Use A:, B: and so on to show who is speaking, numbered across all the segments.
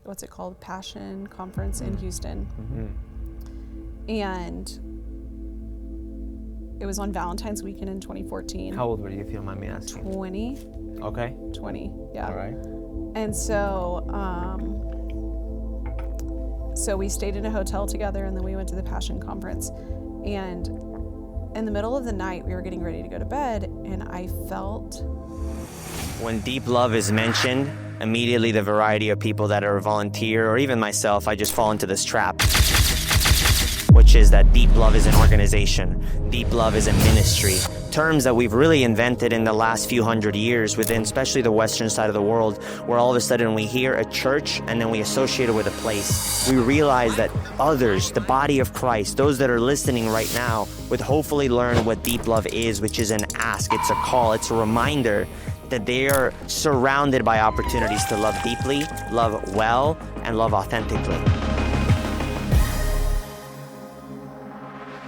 A: what's it called? Passion Conference in Houston.
B: Mm-hmm.
A: And it was on Valentine's weekend in 2014.
B: How old were you, if you don't mind me asking?
A: 20.
B: Okay.
A: 20, yeah.
B: All right.
A: And so, so we stayed in a hotel together, and then we went to the Passion Conference. And in the middle of the night, we were getting ready to go to bed, and I felt...
C: When deep love is mentioned, immediately the variety of people that are a volunteer, or even myself, I just fall into this trap, which is that deep love is an organization, deep love is a ministry. Terms that we've really invented in the last few hundred years within especially the western side of the world, where all of a sudden we hear a church and then we associate it with a place. We realize that others, the body of Christ, those that are listening right now, would hopefully learn what deep love is, which is an ask, it's a call, it's a reminder that they are surrounded by opportunities to love deeply, love well, and love authentically.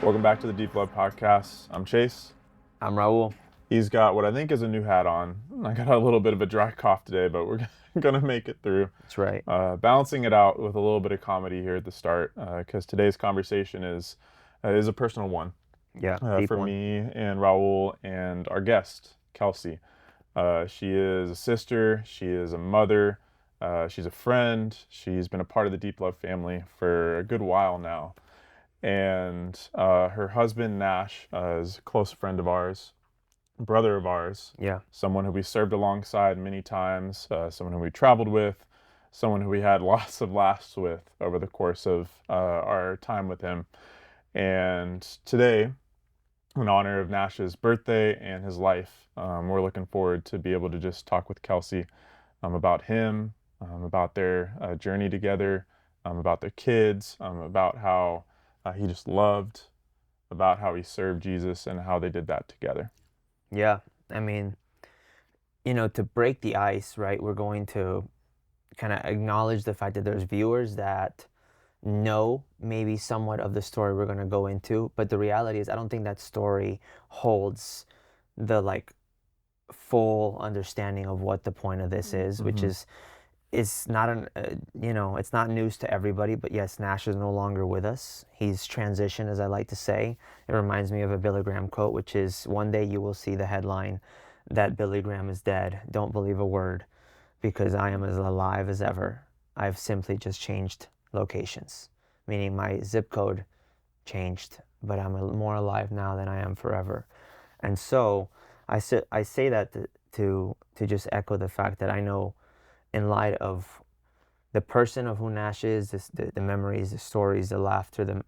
D: Welcome back to the Deep Love Podcast. I'm Chase.
B: I'm Raul.
D: He's got what I think is a new hat on. I got a little bit of a dry cough today, but we're going to make it through.
B: That's right.
D: Balancing it out with a little bit of comedy here at the start, because today's conversation is a personal one.
B: Yeah,
D: for
B: one.
D: me and Raul and our guest, Kelsey. She is a sister. She is a mother. She's a friend. She's been a part of the Deep Love family for a good while now. And her husband, Nash, is a close friend of ours, brother of ours.
B: Yeah.
D: Someone who we served alongside many times, someone who we traveled with, someone who we had lots of laughs with over the course of our time with him. And today, in honor of Nash's birthday and his life, we're looking forward to be able to just talk with Kelsey about him, about their journey together, about their kids, about how he just loved, about how he served Jesus and how they did that together.
B: Yeah, I mean, to break the ice, right, we're going to kind of acknowledge the fact that there's viewers that know maybe somewhat of the story we're going to go into, but the reality is I don't think that story holds the full understanding of what the point of this is, which is it's not it's not news to everybody, but yes, Nash is no longer with us. He's transitioned, as I like to say. It reminds me of a Billy Graham quote, which is, one day you will see the headline that Billy Graham is dead. Don't believe a word, because I am as alive as ever. I've simply just changed locations, meaning my zip code changed, but I'm more alive now than I am forever. And so I say that to just echo the fact that I know, in light of the person of who Nash is, the memories, the stories, the laughter,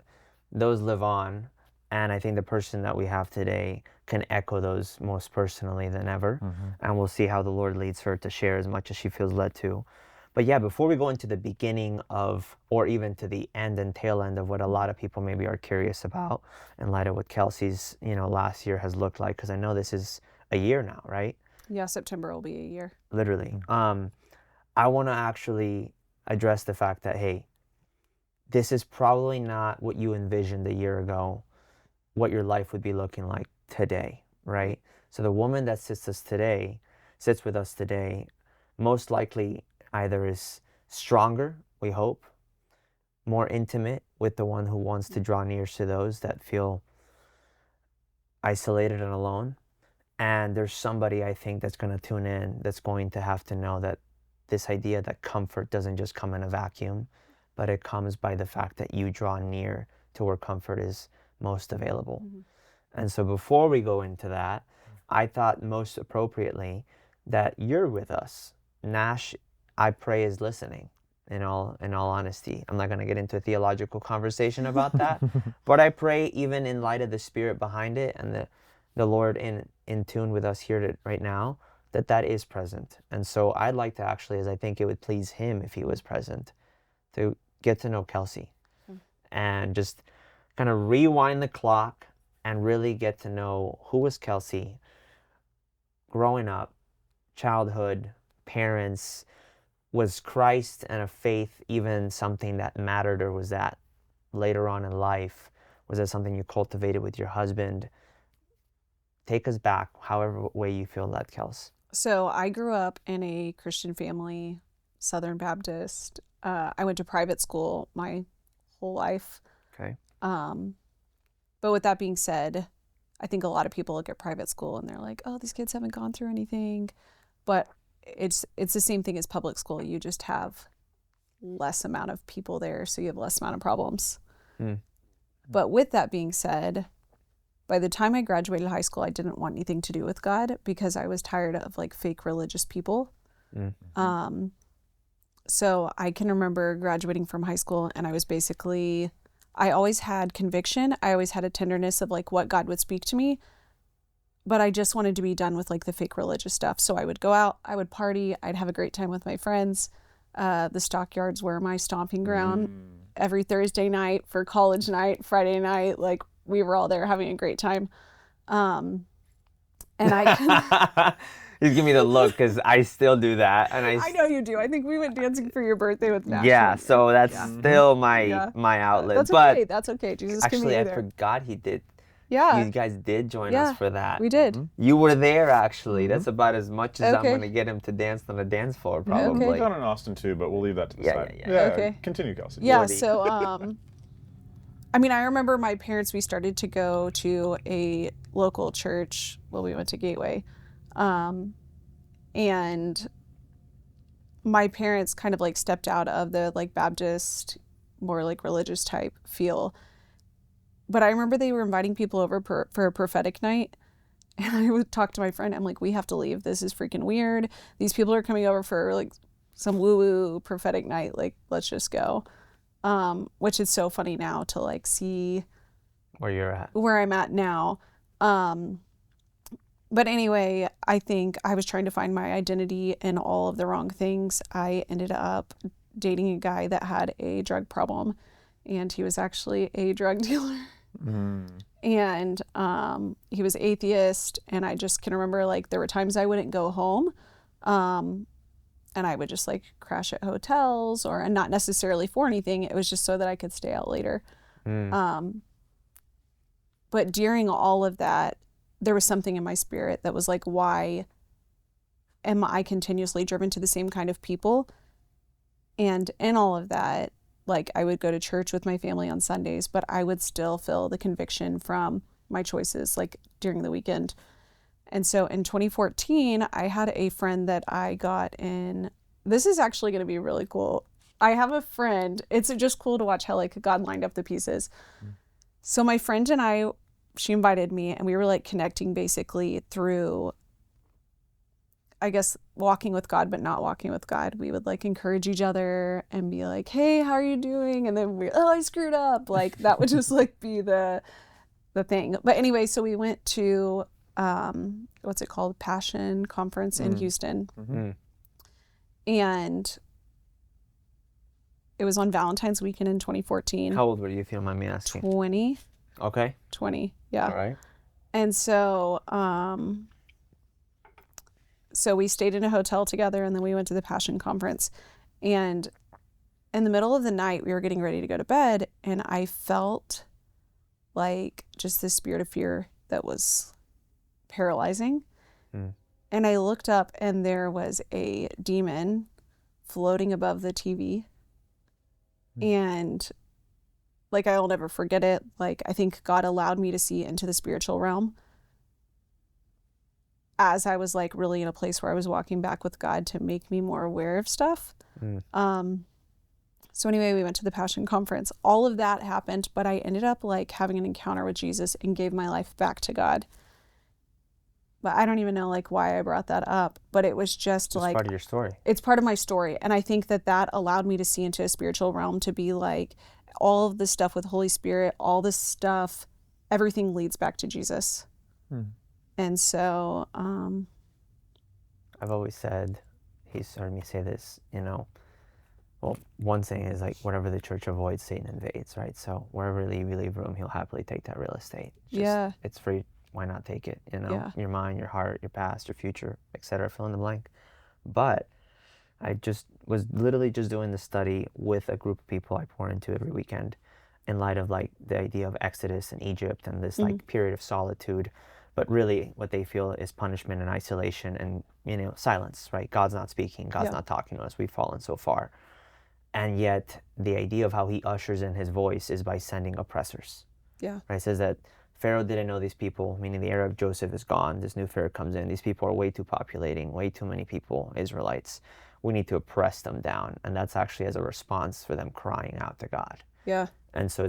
B: those live on. And I think the person that we have today can echo those most personally than ever. And we'll see how the Lord leads her to share as much as she feels led to. But yeah, before we go into the beginning of, or even to the end and tail end of what a lot of people maybe are curious about, in light of what Kelsey's, last year has looked like, because I know this is a year now, right?
A: Yeah, September will be a year.
B: Literally. I want to actually address the fact that, hey, this is probably not what you envisioned a year ago, what your life would be looking like today, right? So the woman that sits with us today, most likely either is stronger, we hope, more intimate with the one who wants to draw near to those that feel isolated and alone. And there's somebody, I think, that's going to tune in that's going to have to know that this idea that comfort doesn't just come in a vacuum, but it comes by the fact that you draw near to where comfort is most available. And so before we go into that, I thought most appropriately that you're with us. Nash, I pray, is listening, in all honesty. I'm not going to get into a theological conversation about that, but I pray, even in light of the spirit behind it and the Lord in tune with us here right now, that is present. And so I'd like to actually, as I think it would please him if he was present, to get to know Kelsey and just kind of rewind the clock and really get to know who was Kelsey growing up, childhood, parents. Was Christ and a faith even something that mattered, or was that later on in life? Was that something you cultivated with your husband? Take us back, however way you feel led, Kels.
A: So I grew up in a Christian family, Southern Baptist. I went to private school my whole life.
B: Okay.
A: But with that being said, I think a lot of people look at private school and they're like, oh, these kids haven't gone through anything. But it's the same thing as public school. You just have less amount of people there, so you have less amount of problems. But with that being said, by the time I graduated high school, I didn't want anything to do with God because I was tired of like fake religious people. So I can remember graduating from high school, and I always had conviction. I always had a tenderness of like what God would speak to me, but I just wanted to be done with like the fake religious stuff. So I would go out, I would party, I'd have a great time with my friends. The stockyards were my stomping ground. Every Thursday night for college night, Friday night, like we were all there having a great time. And I
B: He's giving me the look because I still do that, and
A: I know you do. I think we went dancing for your birthday with Nash.
B: Yeah, so that's still my outlet.
A: That's
B: but
A: okay. That's okay. Jesus can
B: actually,
A: be
B: I
A: there.
B: forgot he did.
A: Yeah.
B: You guys did join us for that.
A: We did.
B: You were there, actually. That's about as much as I'm going to get him to dance on a dance floor, probably.
D: We've done in Austin too, but we'll leave that to the side.
B: Yeah.
A: Okay.
D: Continue, Kelsey.
A: Yeah.
B: Lordy.
A: So, I mean, I remember my parents. We started to go to a local church. Well, we went to Gateway, and my parents kind of like stepped out of the like Baptist, more like religious type feel. But I remember they were inviting people over for a prophetic night. And I would talk to my friend. I'm like, we have to leave. This is freaking weird. These people are coming over for like some woo-woo prophetic night. Like, let's just go. Which is so funny now to like see where I'm at now. But anyway, I think I was trying to find my identity in all of the wrong things. I ended up dating a guy that had a drug problem, and he was actually a drug dealer. And he was atheist, and I just can remember like there were times I wouldn't go home, and I would just like crash at hotels, and not necessarily for anything. It was just so that I could stay out later. But during all of that, there was something in my spirit that was like, why am I continuously driven to the same kind of people? And in all of that, like I would go to church with my family on Sundays, but I would still feel the conviction from my choices like during the weekend. And so in 2014, I had a friend that I got in. This is actually going to be really cool. I have a friend. It's just cool to watch how like God lined up the pieces. So my friend and I, she invited me, and we were like connecting basically through, I guess, walking with God, but not walking with God. We would like encourage each other and be like, hey, how are you doing? And then I screwed up. Like that would just like be the thing. But anyway, so we went to, what's it called? Passion Conference in Houston. And it was on Valentine's weekend in 2014.
B: How old were you, if you don't mind me asking?
A: 20.
B: Okay.
A: 20, yeah.
B: All right.
A: And so, so we stayed in a hotel together, and then we went to the Passion Conference. And in the middle of the night, we were getting ready to go to bed, and I felt like just this spirit of fear that was paralyzing. And I looked up, and there was a demon floating above the TV. And like, I'll never forget it. Like, I think God allowed me to see into the spiritual realm as I was like really in a place where I was walking back with God to make me more aware of stuff. So anyway, we went to the Passion Conference. All of that happened, but I ended up like having an encounter with Jesus and gave my life back to God. But I don't even know like why I brought that up, but it was just like
B: part of your story.
A: It's part of my story. And I think that allowed me to see into a spiritual realm, to be like, all of the stuff with Holy Spirit, all this stuff, everything leads back to Jesus. And so
B: I've always said, he's heard me say this, well, one saying is like, whatever the church avoids, Satan invades, right? So wherever you leave room, he'll happily take that real estate. It's free. Why not take it? Your mind, your heart, your past, your future, etc. Fill in the blank. But I just was literally just doing the study with a group of people I pour into every weekend, in light of like the idea of Exodus and Egypt and this like period of solitude. but really what they feel is punishment and isolation and, silence, right? God's not speaking, God's not talking to us. We've fallen so far. And yet the idea of how he ushers in his voice is by sending oppressors.
A: Yeah.
B: Right? It says that Pharaoh didn't know these people, meaning the era of Joseph is gone. This new Pharaoh comes in. These people are way too populating, way too many people, Israelites. We need to oppress them down. And that's actually as a response for them crying out to God.
A: Yeah.
B: And so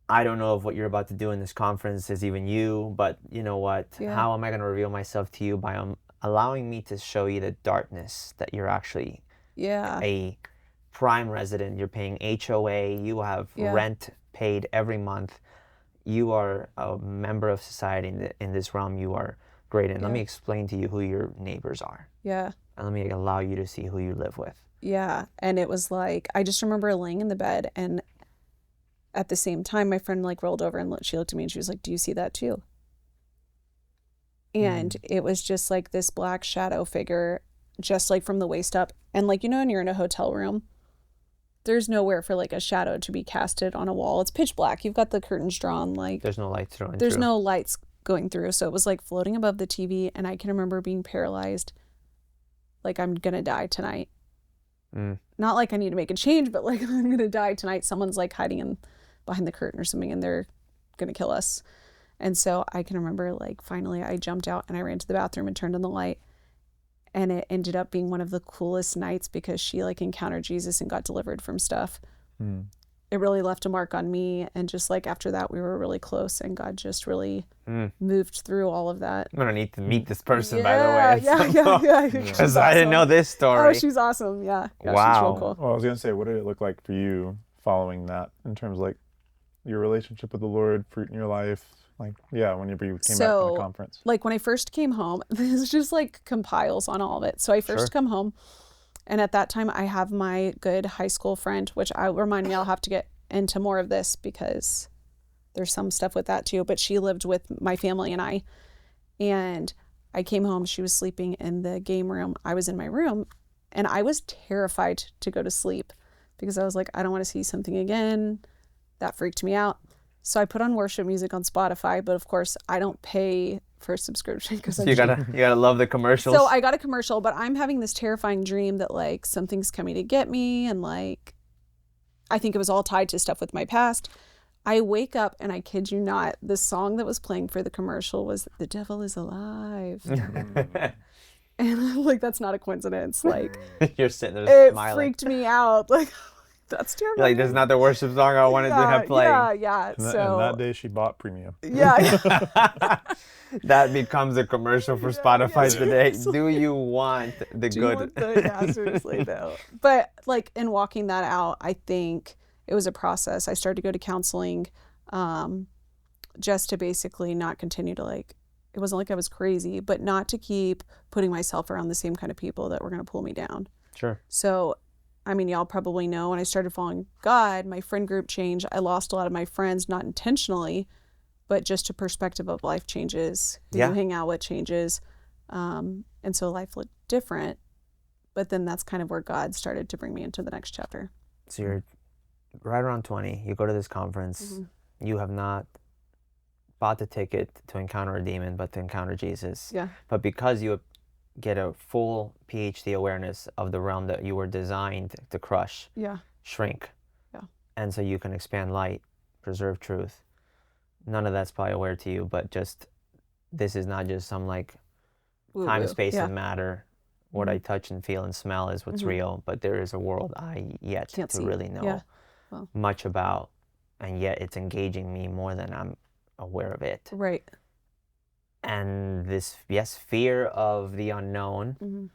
B: I don't know if what you're about to do in this conference is even you, but you know what?
A: Yeah.
B: How am I going to reveal myself to you? By allowing me to show you the darkness that you're actually a prime resident. You're paying HOA. You have rent paid every month. You are a member of society in this realm. You are great. And let me explain to you who your neighbors are.
A: Yeah.
B: And let me allow you to see who you live with.
A: Yeah. And it was like, I just remember laying in the bed, and at the same time, my friend like rolled over and she looked at me and she was like, do you see that too? And it was just like this black shadow figure, just like from the waist up. And like, when you're in a hotel room, there's nowhere for like a shadow to be casted on a wall. It's pitch black. You've got the curtains drawn. Like
B: there's no lights through.
A: There's no lights going through. So it was like floating above the TV. And I can remember being paralyzed. Like, I'm going to die tonight. Not like I need to make a change, but like I'm going to die tonight. Someone's like hiding behind the curtain or something, and they're going to kill us. And so I can remember like finally I jumped out and I ran to the bathroom and turned on the light. And it ended up being one of the coolest nights because she like encountered Jesus and got delivered from stuff. It really left a mark on me. And just like after that, we were really close, and God just really moved through all of that.
B: I'm going to need to meet this person, by the way.
A: Yeah.
B: Because I didn't know this story.
A: Oh, she's awesome. Yeah.
B: Wow.
A: She's real cool.
D: Well, I was going to say, what did it look like for you following that in terms of like your relationship with the Lord, fruit in your life? Like, whenever you came back from the conference.
A: Like when I first came home, this is just like compiles on all of it. So I first come home, and at that time I have my good high school friend, which remind me I'll have to get into more of this because there's some stuff with that too. But she lived with my family and I came home. She was sleeping in the game room. I was in my room, and I was terrified to go to sleep because I was like, I don't want to see something again. That freaked me out. So I put on worship music on Spotify, but of course I don't pay for a subscription because
B: you gotta love the commercials.
A: So I got a commercial, but I'm having this terrifying dream that like something's coming to get me, and like I think it was all tied to stuff with my past. I wake up, and I kid you not, the song that was playing for the commercial was "The Devil Is Alive," and I'm like, that's not a coincidence. Like
B: you're sitting there smiling.
A: It freaked me out. Like. That's terrible.
B: Like, this is not the worship song I wanted to have playing.
A: Yeah.
D: And that day she bought premium.
A: Yeah.
B: That becomes a commercial for Spotify today. Do you want the good?
A: Seriously though. But like in walking that out, I think it was a process. I started to go to counseling, just to basically not continue to like. It wasn't like I was crazy, but not to keep putting myself around the same kind of people that were going to pull me down.
B: Sure.
A: So. I mean, y'all probably know when I started following God, my friend group changed. I lost a lot of my friends, not intentionally, but just a perspective of life changes. Who you hang out with changes. And so life looked different. But then that's kind of where God started to bring me into the next chapter.
B: So you're right around 20. You go to this conference. You have not bought the ticket to encounter a demon, but to encounter Jesus.
A: Yeah.
B: But because you get a full PhD awareness of the realm that you were designed to crush, shrink.
A: Yeah.
B: And so you can expand light, preserve truth. None of that's probably aware to you, but just, this is not just some like time, space, and matter. What I touch and feel and smell is what's real, but there is a world I yet
A: can't
B: to
A: see.
B: really know much about, and yet it's engaging me more than I'm aware of it.
A: Right.
B: And this, fear of the unknown,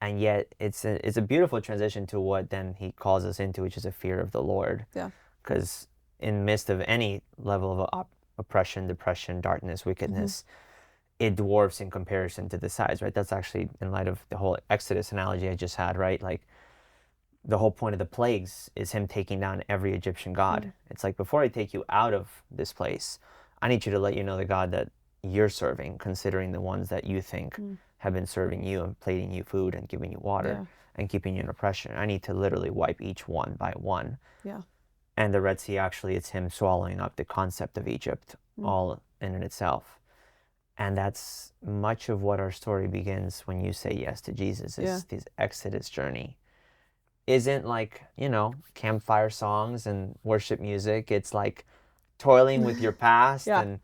B: and yet it's a beautiful transition to what then he calls us into, which is a fear of the Lord.
A: Yeah.
B: Because in the midst of any level of oppression, depression, darkness, wickedness, it dwarfs in comparison to the size, right? That's actually in light of the whole Exodus analogy I just had, right? Like the whole point of the plagues is him taking down every Egyptian god. It's like, before I take you out of this place, I need you to let you know the God that you're serving, considering the ones that you think have been serving you and plating you food and giving you water and keeping you in oppression. I need to literally wipe each one by one.
A: Yeah.
B: And the Red Sea, actually, it's him swallowing up the concept of Egypt all in and itself. And that's much of what our story begins when you say yes to Jesus, is this Exodus journey. Isn't like, campfire songs and worship music. It's like toiling with your past and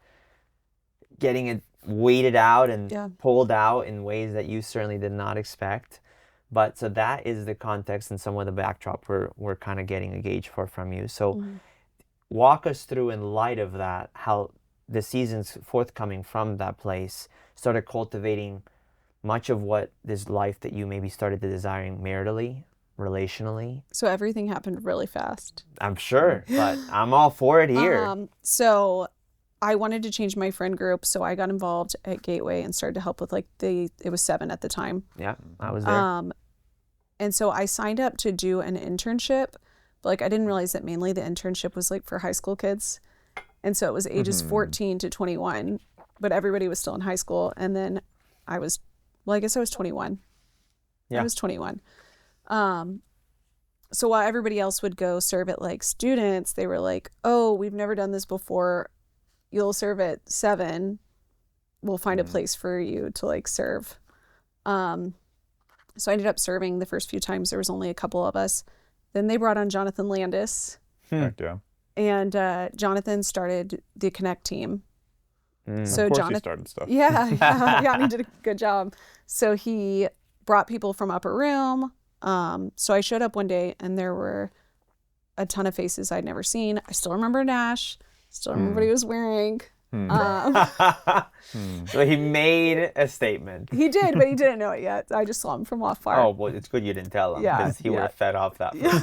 B: getting it weeded out and pulled out in ways that you certainly did not expect. But so that is the context and some of the backdrop we're kind of getting a gauge for from you. So walk us through, in light of that, how the seasons forthcoming from that place started cultivating much of what this life that you maybe started to desiring maritally, relationally.
A: So everything happened really fast.
B: I'm sure, but I'm all for it here.
A: So I wanted to change my friend group, so I got involved at Gateway and started to help with it was 7 at the time.
B: Yeah, I was there.
A: And so I signed up to do an internship, but I didn't realize that mainly the internship was for high school kids. And so it was ages 14 to 21, but everybody was still in high school. And then I guess I was 21.
B: Yeah.
A: I was 21. So while everybody else would go serve at students, they were like, oh, we've never done this before. You'll serve at 7. We'll find a place for you to serve. So I ended up serving the first few times. There was only a couple of us. Then they brought on Jonathan Landis.
D: Heck yeah.
A: And Jonathan started the Connect team.
D: So of course he started stuff.
A: Yeah, and he did a good job. So he brought people from Upper Room. So I showed up one day and there were a ton of faces I'd never seen. I still remember Nash. Still remember what he was wearing.
B: So he made a statement.
A: He did, but he didn't know it yet. I just saw him from afar.
B: Oh, well, it's good you didn't tell him, because he would have fed off that.
A: Yeah.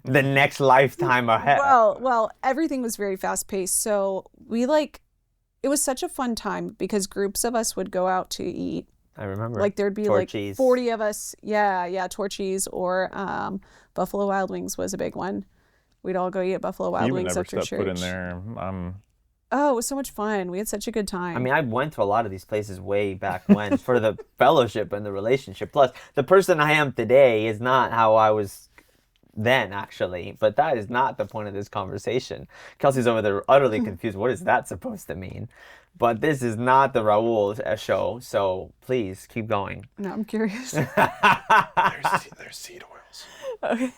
B: The next lifetime ahead.
A: Well, everything was very fast paced. So we it was such a fun time because groups of us would go out to eat.
B: I remember.
A: There'd be
B: Torchies.
A: 40 of us. Yeah, Torchies, or Buffalo Wild Wings was a big one. We'd all go eat at Buffalo Wild Wings after church.
D: Put in there.
A: Oh, it was so much fun. We had such a good time.
B: I mean, I went to a lot of these places way back when for the fellowship and the relationship. Plus, the person I am today is not how I was then, actually. But that is not the point of this conversation. Kelsey's over there utterly confused. What is that supposed to mean? But this is not the Raul show, so please keep going.
A: No, I'm curious.
D: There's seed oils.
A: Okay.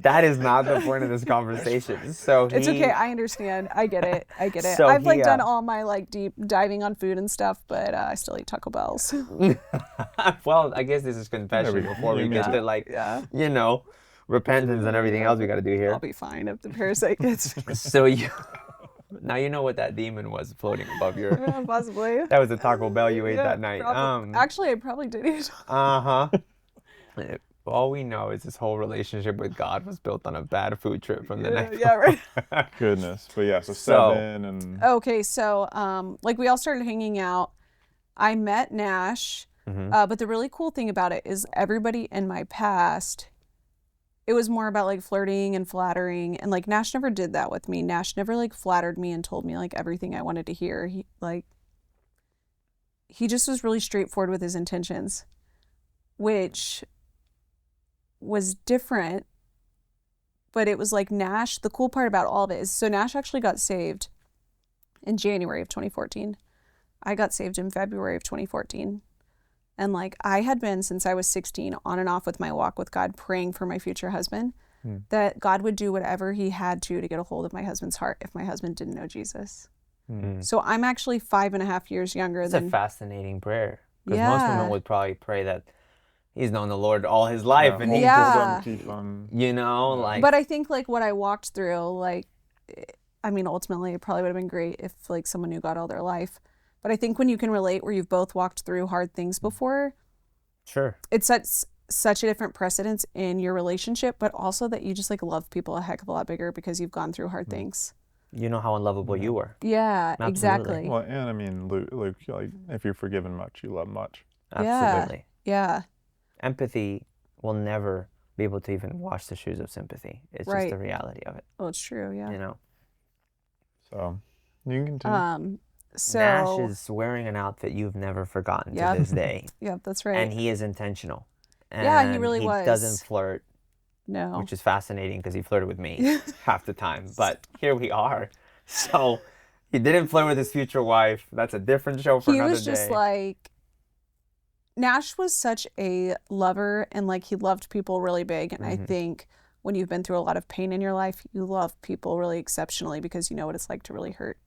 B: That is not the point of this conversation. So
A: it's okay. I understand. I get it.
B: So
A: I've done all my deep diving on food and stuff, but I still eat Taco Bells.
B: Well, I guess this is confession before we get to repentance and everything else we got to do here.
A: I'll be fine if the parasite gets.
B: So now you know what that demon was floating above your.
A: Possibly.
B: That was a Taco Bell you ate that night.
A: Actually, I probably did eat.
B: All we know is this whole relationship with God was built on a bad food trip from the night.
A: Yeah, right.
D: Goodness. But yeah, so 7 and...
A: Okay, so we all started hanging out. I met Nash, but the really cool thing about it is everybody in my past, it was more about flirting and flattering, and Nash never did that with me. Nash never flattered me and told me everything I wanted to hear. He just was really straightforward with his intentions, which was different, but it was Nash. The cool part about all of it is, so Nash actually got saved in January of 2014. I got saved in February of 2014. And I had been, since I was 16, on and off with my walk with God, praying for my future husband, that God would do whatever he had to get a hold of my husband's heart if my husband didn't know Jesus. So I'm actually 5.5 years younger than...
B: It's a fascinating prayer. Because most women would probably pray that he's known the Lord all his life, and he just
D: keep on,
A: But I think what I walked through, ultimately it probably would have been great if someone knew God all their life. But I think when you can relate, where you've both walked through hard things before,
B: sure,
A: it sets such a different precedence in your relationship, but also that you just love people a heck of a lot bigger because you've gone through hard things.
B: You know how unlovable you were.
A: Yeah,
B: Absolutely.
A: exactly.
D: Well, and Luke, if you're forgiven much, you love much.
B: Absolutely.
A: Yeah.
B: Empathy will never be able to even wash the shoes of sympathy. It's just the reality of it.
A: Well, it's true, yeah.
D: So, you can continue.
B: Nash is wearing an outfit you've never forgotten to this day.
A: Yep, that's right.
B: And he is intentional. And
A: yeah, he really was.
B: He doesn't flirt.
A: No.
B: Which is fascinating because he flirted with me half the time. But here we are. So He didn't flirt with his future wife. That's a different show for another day.
A: He was just like, Nash was such a lover, and like he loved people really big. And I think when you've been through a lot of pain in your life, you love people really exceptionally because you know what it's like to really hurt.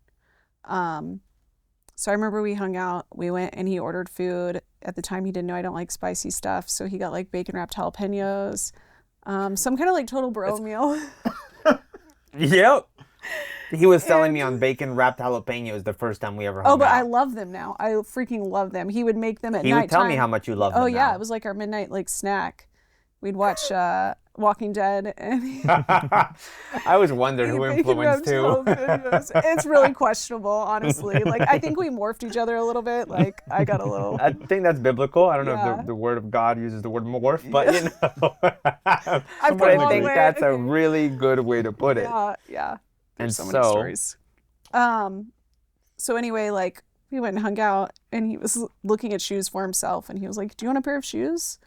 A: So I remember we hung out, we went and he ordered food. At the time he didn't know I don't like spicy stuff. So he got like bacon wrapped jalapeños, some kind of like total bro meal.
B: Yep. He was selling me on bacon wrapped jalapenos the first time we ever hung out.
A: Oh, but I love them now. I freaking love them. He would make them at night.
B: He would tell me how much you love them.
A: Oh yeah,
B: now.
A: It was like our midnight like snack. We'd watch Walking Dead, and
B: I was wondering who influenced who.
A: It's really questionable, honestly. Like I think we morphed each other a little bit. Like I got a little.
B: I think that's biblical. I don't know if the word of God uses the word morph, but you know. I think that's a really good way to put it.
A: Yeah.
B: There's
A: so many stories. So anyway, like we went and hung out, and he was looking at shoes for himself, and he was like, "Do you want a pair of shoes?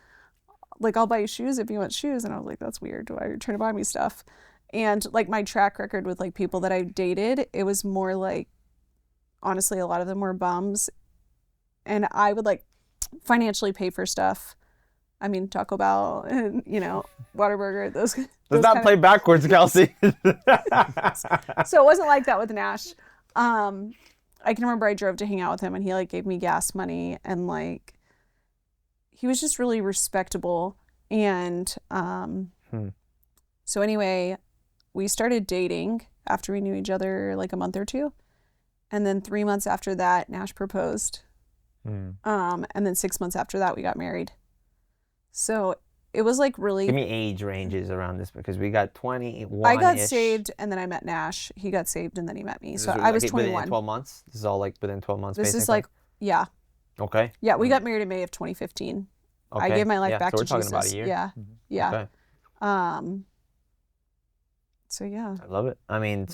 A: Like I'll buy you shoes if you want shoes." And I was like, "That's weird. Why are you trying to buy me stuff?" And like my track record with like people that I dated, it was more like, honestly, a lot of them were bums, and I would like financially pay for stuff. I mean, Taco Bell and, you know, Whataburger, those
B: Does not play backwards, Kelsey.
A: So it wasn't like that with Nash. I can remember I drove to hang out with him, and he like gave me gas money, and like he was just really respectable. And so anyway, we started dating after we knew each other like a month or two. And then 3 months after that, Nash proposed. And then 6 months after that, we got married. So it was like really...
B: Give me age ranges around this, because we got 21-ish.
A: I got saved, and then I met Nash. He got saved, and then he met me. So I was 21.
B: Within 12 months? This is all like within 12 months,
A: This
B: basically?
A: is like, yeah.
B: Okay.
A: Yeah, we got married in May of 2015.
B: Okay.
A: I gave my life back to Jesus.
B: So we're talking about a year?
A: Yeah. Yeah.
B: Okay.
A: So yeah.
B: I love it. I mean,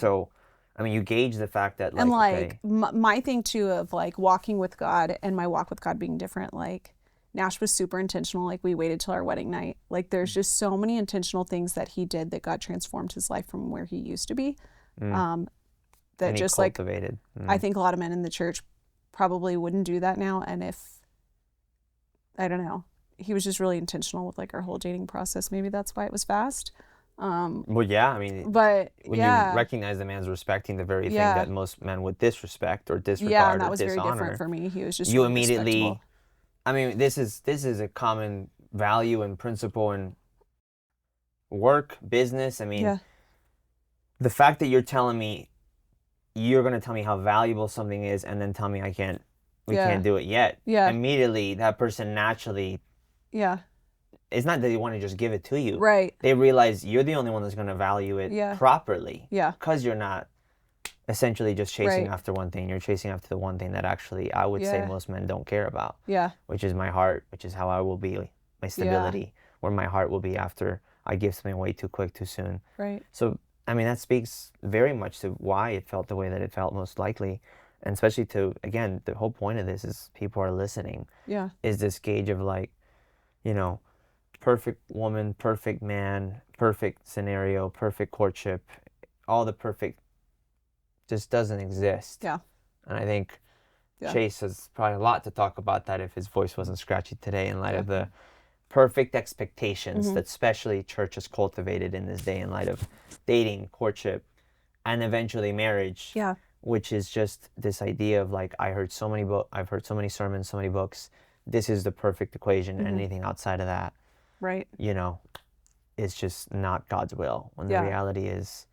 B: you gauge the fact that like...
A: And like, my thing too of like walking with God and my walk with God being different, like Nash was super intentional. Like we waited till our wedding night. Like there's just so many intentional things that he did that God transformed his life from where he used to be. That just
B: cultivated.
A: Like, I think a lot of men in the church probably wouldn't do that now. And if, I don't know, he was just really intentional with like our whole dating process. Maybe that's why it was fast.
B: Well, yeah, I mean,
A: but
B: when you recognize the man's respecting the very thing that most men would disrespect or disregard
A: and that
B: or
A: was
B: dishonor,
A: very different for me. He was just
B: you
A: really
B: immediately.
A: respectable.
B: I mean, this is a common value and principle in work, business. I mean, the fact that you're telling me, you're going to tell me how valuable something is, and then tell me we can't do it yet.
A: Yeah.
B: Immediately, that person naturally.
A: Yeah.
B: It's not that they want to just give it to you.
A: Right.
B: They realize you're the only one that's going to value it properly.
A: Yeah.
B: Because you're not essentially just chasing after one thing. You're chasing after the one thing that actually I would say most men don't care about.
A: Yeah.
B: Which is my heart, which is how I will be, my stability, where my heart will be after I give something away too quick, too soon.
A: Right.
B: So, I mean, that speaks very much to why it felt the way that it felt most likely. And especially to, again, the whole point of this is people are listening.
A: Yeah.
B: Is this gauge of like, you know, perfect woman, perfect man, perfect scenario, perfect courtship, all the perfect just doesn't exist.
A: Yeah.
B: And I think Chase has probably a lot to talk about that if his voice wasn't scratchy today in light of the perfect expectations that especially church has cultivated in this day in light of dating, courtship, and eventually marriage.
A: Yeah.
B: Which is just this idea of like, I've heard so many sermons, so many books. This is the perfect equation. And anything outside of that,
A: right,
B: you know, it's just not God's will. When the reality is,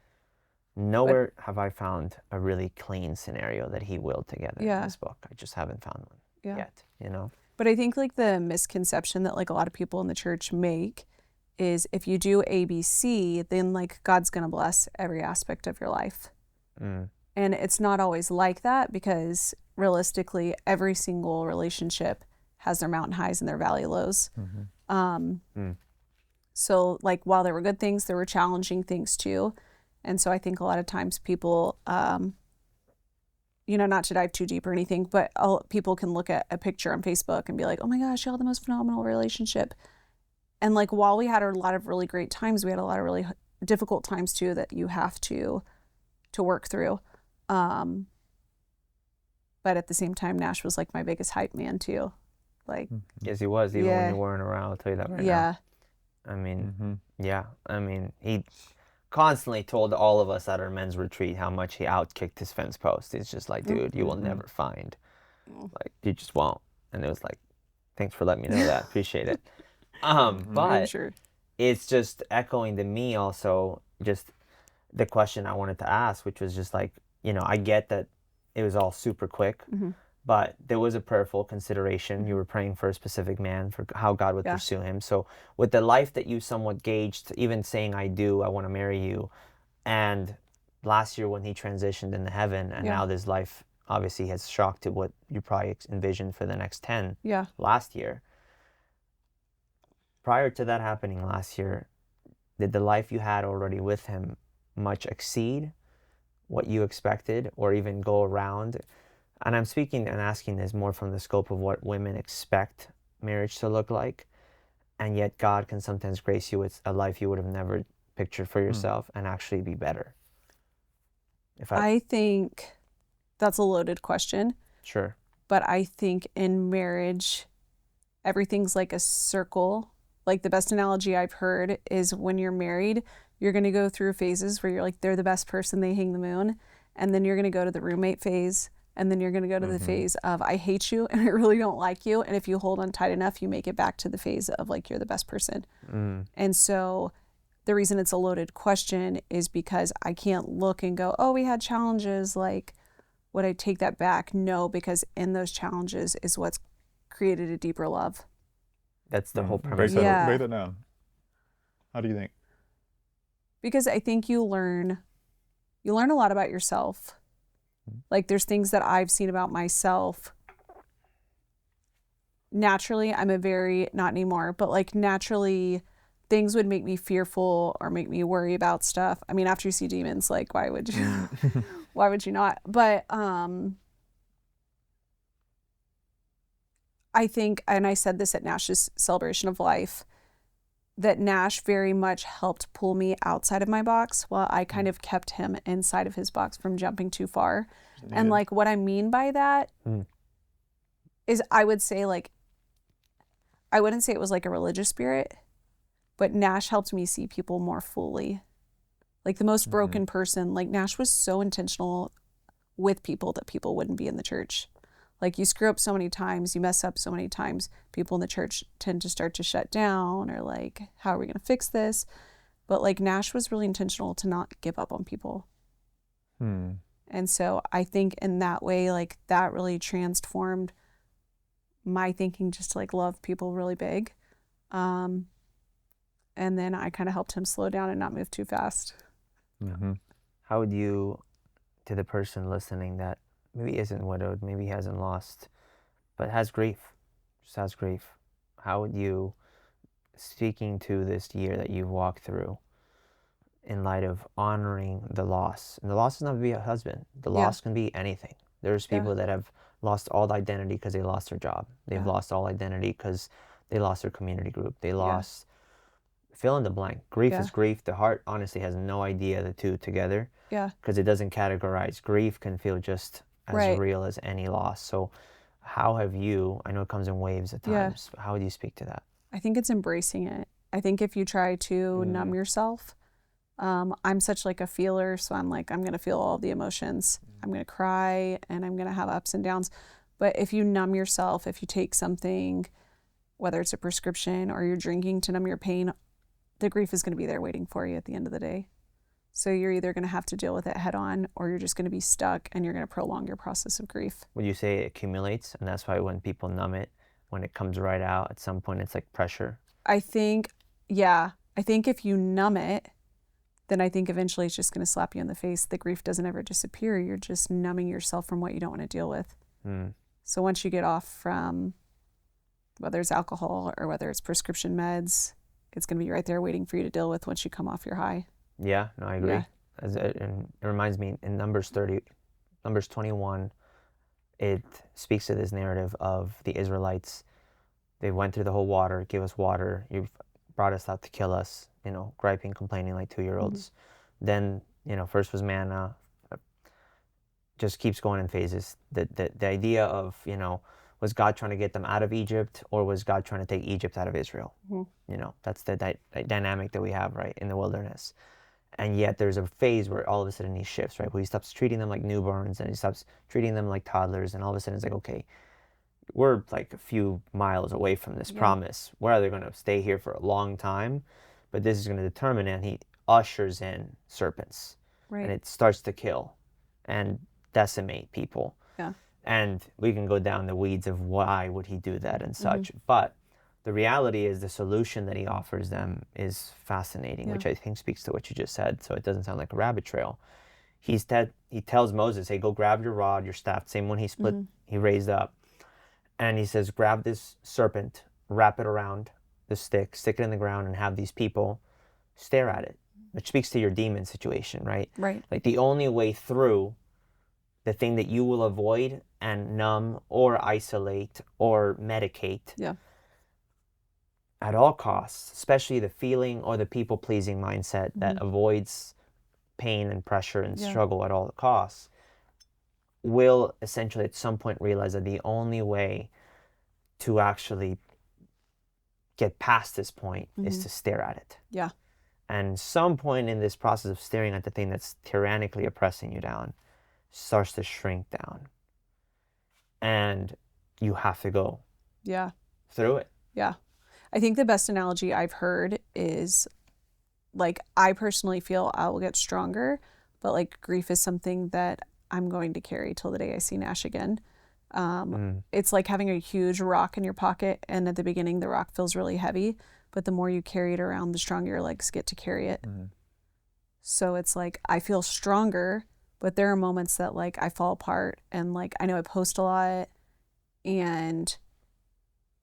B: nowhere have I found a really clean scenario that he willed together in this book. I just haven't found one yet, you know?
A: But I think like the misconception that like a lot of people in the church make is if you do ABC, then like God's going to bless every aspect of your life. And it's not always like that, because realistically, every single relationship has their mountain highs and their valley lows. So like while there were good things, there were challenging things too. And so I think a lot of times people, you know, not to dive too deep or anything, but people can look at a picture on Facebook and be like, oh my gosh, you had the most phenomenal relationship. And like while we had a lot of really great times, we had a lot of really difficult times too that you have to work through. But at the same time, Nash was like my biggest hype man too. Like,
B: Yes, he was, even when
A: Yeah.
B: you weren't around. I'll tell you that right now.
A: yeah,
B: I mean,
D: Mm-hmm.
B: yeah. I mean, he constantly told all of us at our men's retreat how much he outkicked his fence post. It's just like, dude, you will never find. Like, you just won't. And it was like, thanks for letting me know that. Appreciate it.
A: I'm
B: But
A: sure.
B: it's just echoing to me also just the question I wanted to ask, which was just like, you know, I get that it was all super quick, but there was a prayerful consideration. You were praying for a specific man, for how God would pursue him. So with the life that you somewhat gauged, even saying, I do, I want to marry you, and last year when he transitioned into heaven, and now this life obviously has shocked to what you probably envisioned for the next 10 last year. Prior to that happening last year, did the life you had already with him much exceed what you expected or even go around? And I'm speaking and asking this more from the scope of what women expect marriage to look like. And yet God can sometimes grace you with a life you would have never pictured for yourself and actually be better.
A: I think that's a loaded question.
B: Sure.
A: But I think in marriage, everything's like a circle. Like the best analogy I've heard is when you're married, you're going to go through phases where you're like, they're the best person, they hang the moon. And then you're going to go to the roommate phase. And then you're going to go to the phase of, I hate you and I really don't like you. And if you hold on tight enough, you make it back to the phase of like, you're the best person. And so the reason it's a loaded question is because I can't look and go, oh, we had challenges. Like, would I take that back? No, because in those challenges is what's created a deeper love.
B: That's the whole
D: Break
B: premise.
D: that, break that down. How do you think?
A: Because I think you learn a lot about yourself. Like there's things that I've seen about myself. Naturally, I'm a very, not anymore, but like naturally things would make me fearful or make me worry about stuff. I mean, after you see demons, like why would you, why would you not? But I think, and I said this at Nash's celebration of life, that Nash very much helped pull me outside of my box while I kind of kept him inside of his box from jumping too far. And like what I mean by that is I would say like, I wouldn't say it was like a religious spirit, but Nash helped me see people more fully. Like the most broken person, like Nash was so intentional with people that people wouldn't be in the church. Like you screw up so many times, you mess up so many times, people in the church tend to start to shut down or like, how are we going to fix this? But like Nash was really intentional to not give up on people. And so I think in that way, like that really transformed my thinking just to like love people really big. And then I kind of helped him slow down and not move too fast.
B: How would you, to the person listening that maybe isn't widowed, maybe hasn't lost, but has grief, just has grief, how would you, speaking to this year that you've walked through, in light of honoring the loss, and the loss doesn't have to be a husband, the loss can be anything. There's people that have lost all identity because they lost their job. They've lost all identity because they lost their community group. They lost, fill in the blank. Grief is grief. The heart honestly has no idea the two together because it doesn't categorize. Grief can feel just as real as any loss. So how have you, I know it comes in waves at times, but how would you speak to that?
A: I think it's embracing it. I think if you try to numb yourself, I'm such like a feeler, so I'm like, I'm going to feel all the emotions. I'm going to cry and I'm going to have ups and downs. But if you numb yourself, if you take something, whether it's a prescription or you're drinking to numb your pain, the grief is going to be there waiting for you at the end of the day. So you're either going to have to deal with it head on or you're just going to be stuck and you're going to prolong your process of grief.
B: Would you say it accumulates? And that's why when people numb it, when it comes right out, at some point it's like pressure?
A: I think, I think if you numb it, then I think eventually it's just going to slap you in the face. The grief doesn't ever disappear. You're just numbing yourself from what you don't want to deal with. So once you get off from whether it's alcohol or whether it's prescription meds, it's going to be right there waiting for you to deal with once you come off your high.
B: Yeah, no, I agree. And it reminds me in Numbers 21, it speaks to this narrative of the Israelites. They went through the whole water, give us water. You've brought us out to kill us, griping, complaining like 2-year-olds. Then, first was manna. just keeps going in phases. The idea of, you know, was God trying to get them out of Egypt, or was God trying to take Egypt out of Israel? You know, that's the dynamic that we have, right, in the wilderness. And yet there's a phase where all of a sudden he shifts, right, where he stops treating them like newborns and he stops treating them like toddlers, and all of a sudden it's like, okay, we're like a few miles away from this promise. We're either going to stay here for a long time, but this is going to determine, and he ushers in serpents. And it starts to kill and decimate people. And we can go down the weeds of why would he do that and such. But the reality is the solution that he offers them is fascinating, which I think speaks to what you just said, so it doesn't sound like a rabbit trail. He tells Moses, hey, go grab your rod, your staff, same one he raised up. And he says, grab this serpent, wrap it around the stick, stick it in the ground, and have these people stare at it, which speaks to your demon situation, right? Like the only way through the thing that you will avoid and numb or isolate or medicate at all costs, especially the feeling or the people-pleasing mindset that avoids pain and pressure and struggle at all costs, will essentially at some point realize that the only way to actually get past this point is to stare at it. And some point in this process of staring at the thing that's tyrannically oppressing you down starts to shrink down. And you have to go through it.
A: I think the best analogy I've heard is, like, I personally feel I will get stronger, but like grief is something that I'm going to carry till the day I see Nash again. It's like having a huge rock in your pocket, and at the beginning the rock feels really heavy, but the more you carry it around, the stronger your legs get to carry it. So it's like I feel stronger, but there are moments that like I fall apart, and like I know I post a lot and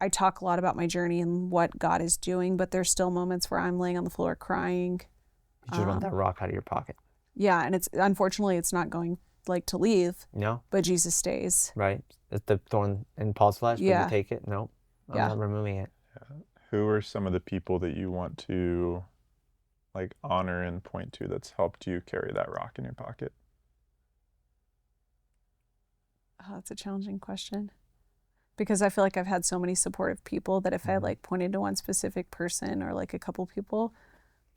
A: I talk a lot about my journey and what God is doing, but there's still moments where I'm laying on the floor crying.
B: You just want that rock out of your pocket.
A: Yeah, and it's unfortunately it's not going like to leave.
B: No.
A: But Jesus stays.
B: Right. It's the thorn in Paul's flesh, but you take it. No. I'm not removing it.
D: Who are some of the people that you want to like honor and point to that's helped you carry that rock in your pocket?
A: Oh, that's a challenging question. Because I feel like I've had so many supportive people that if I like pointed to one specific person or like a couple people,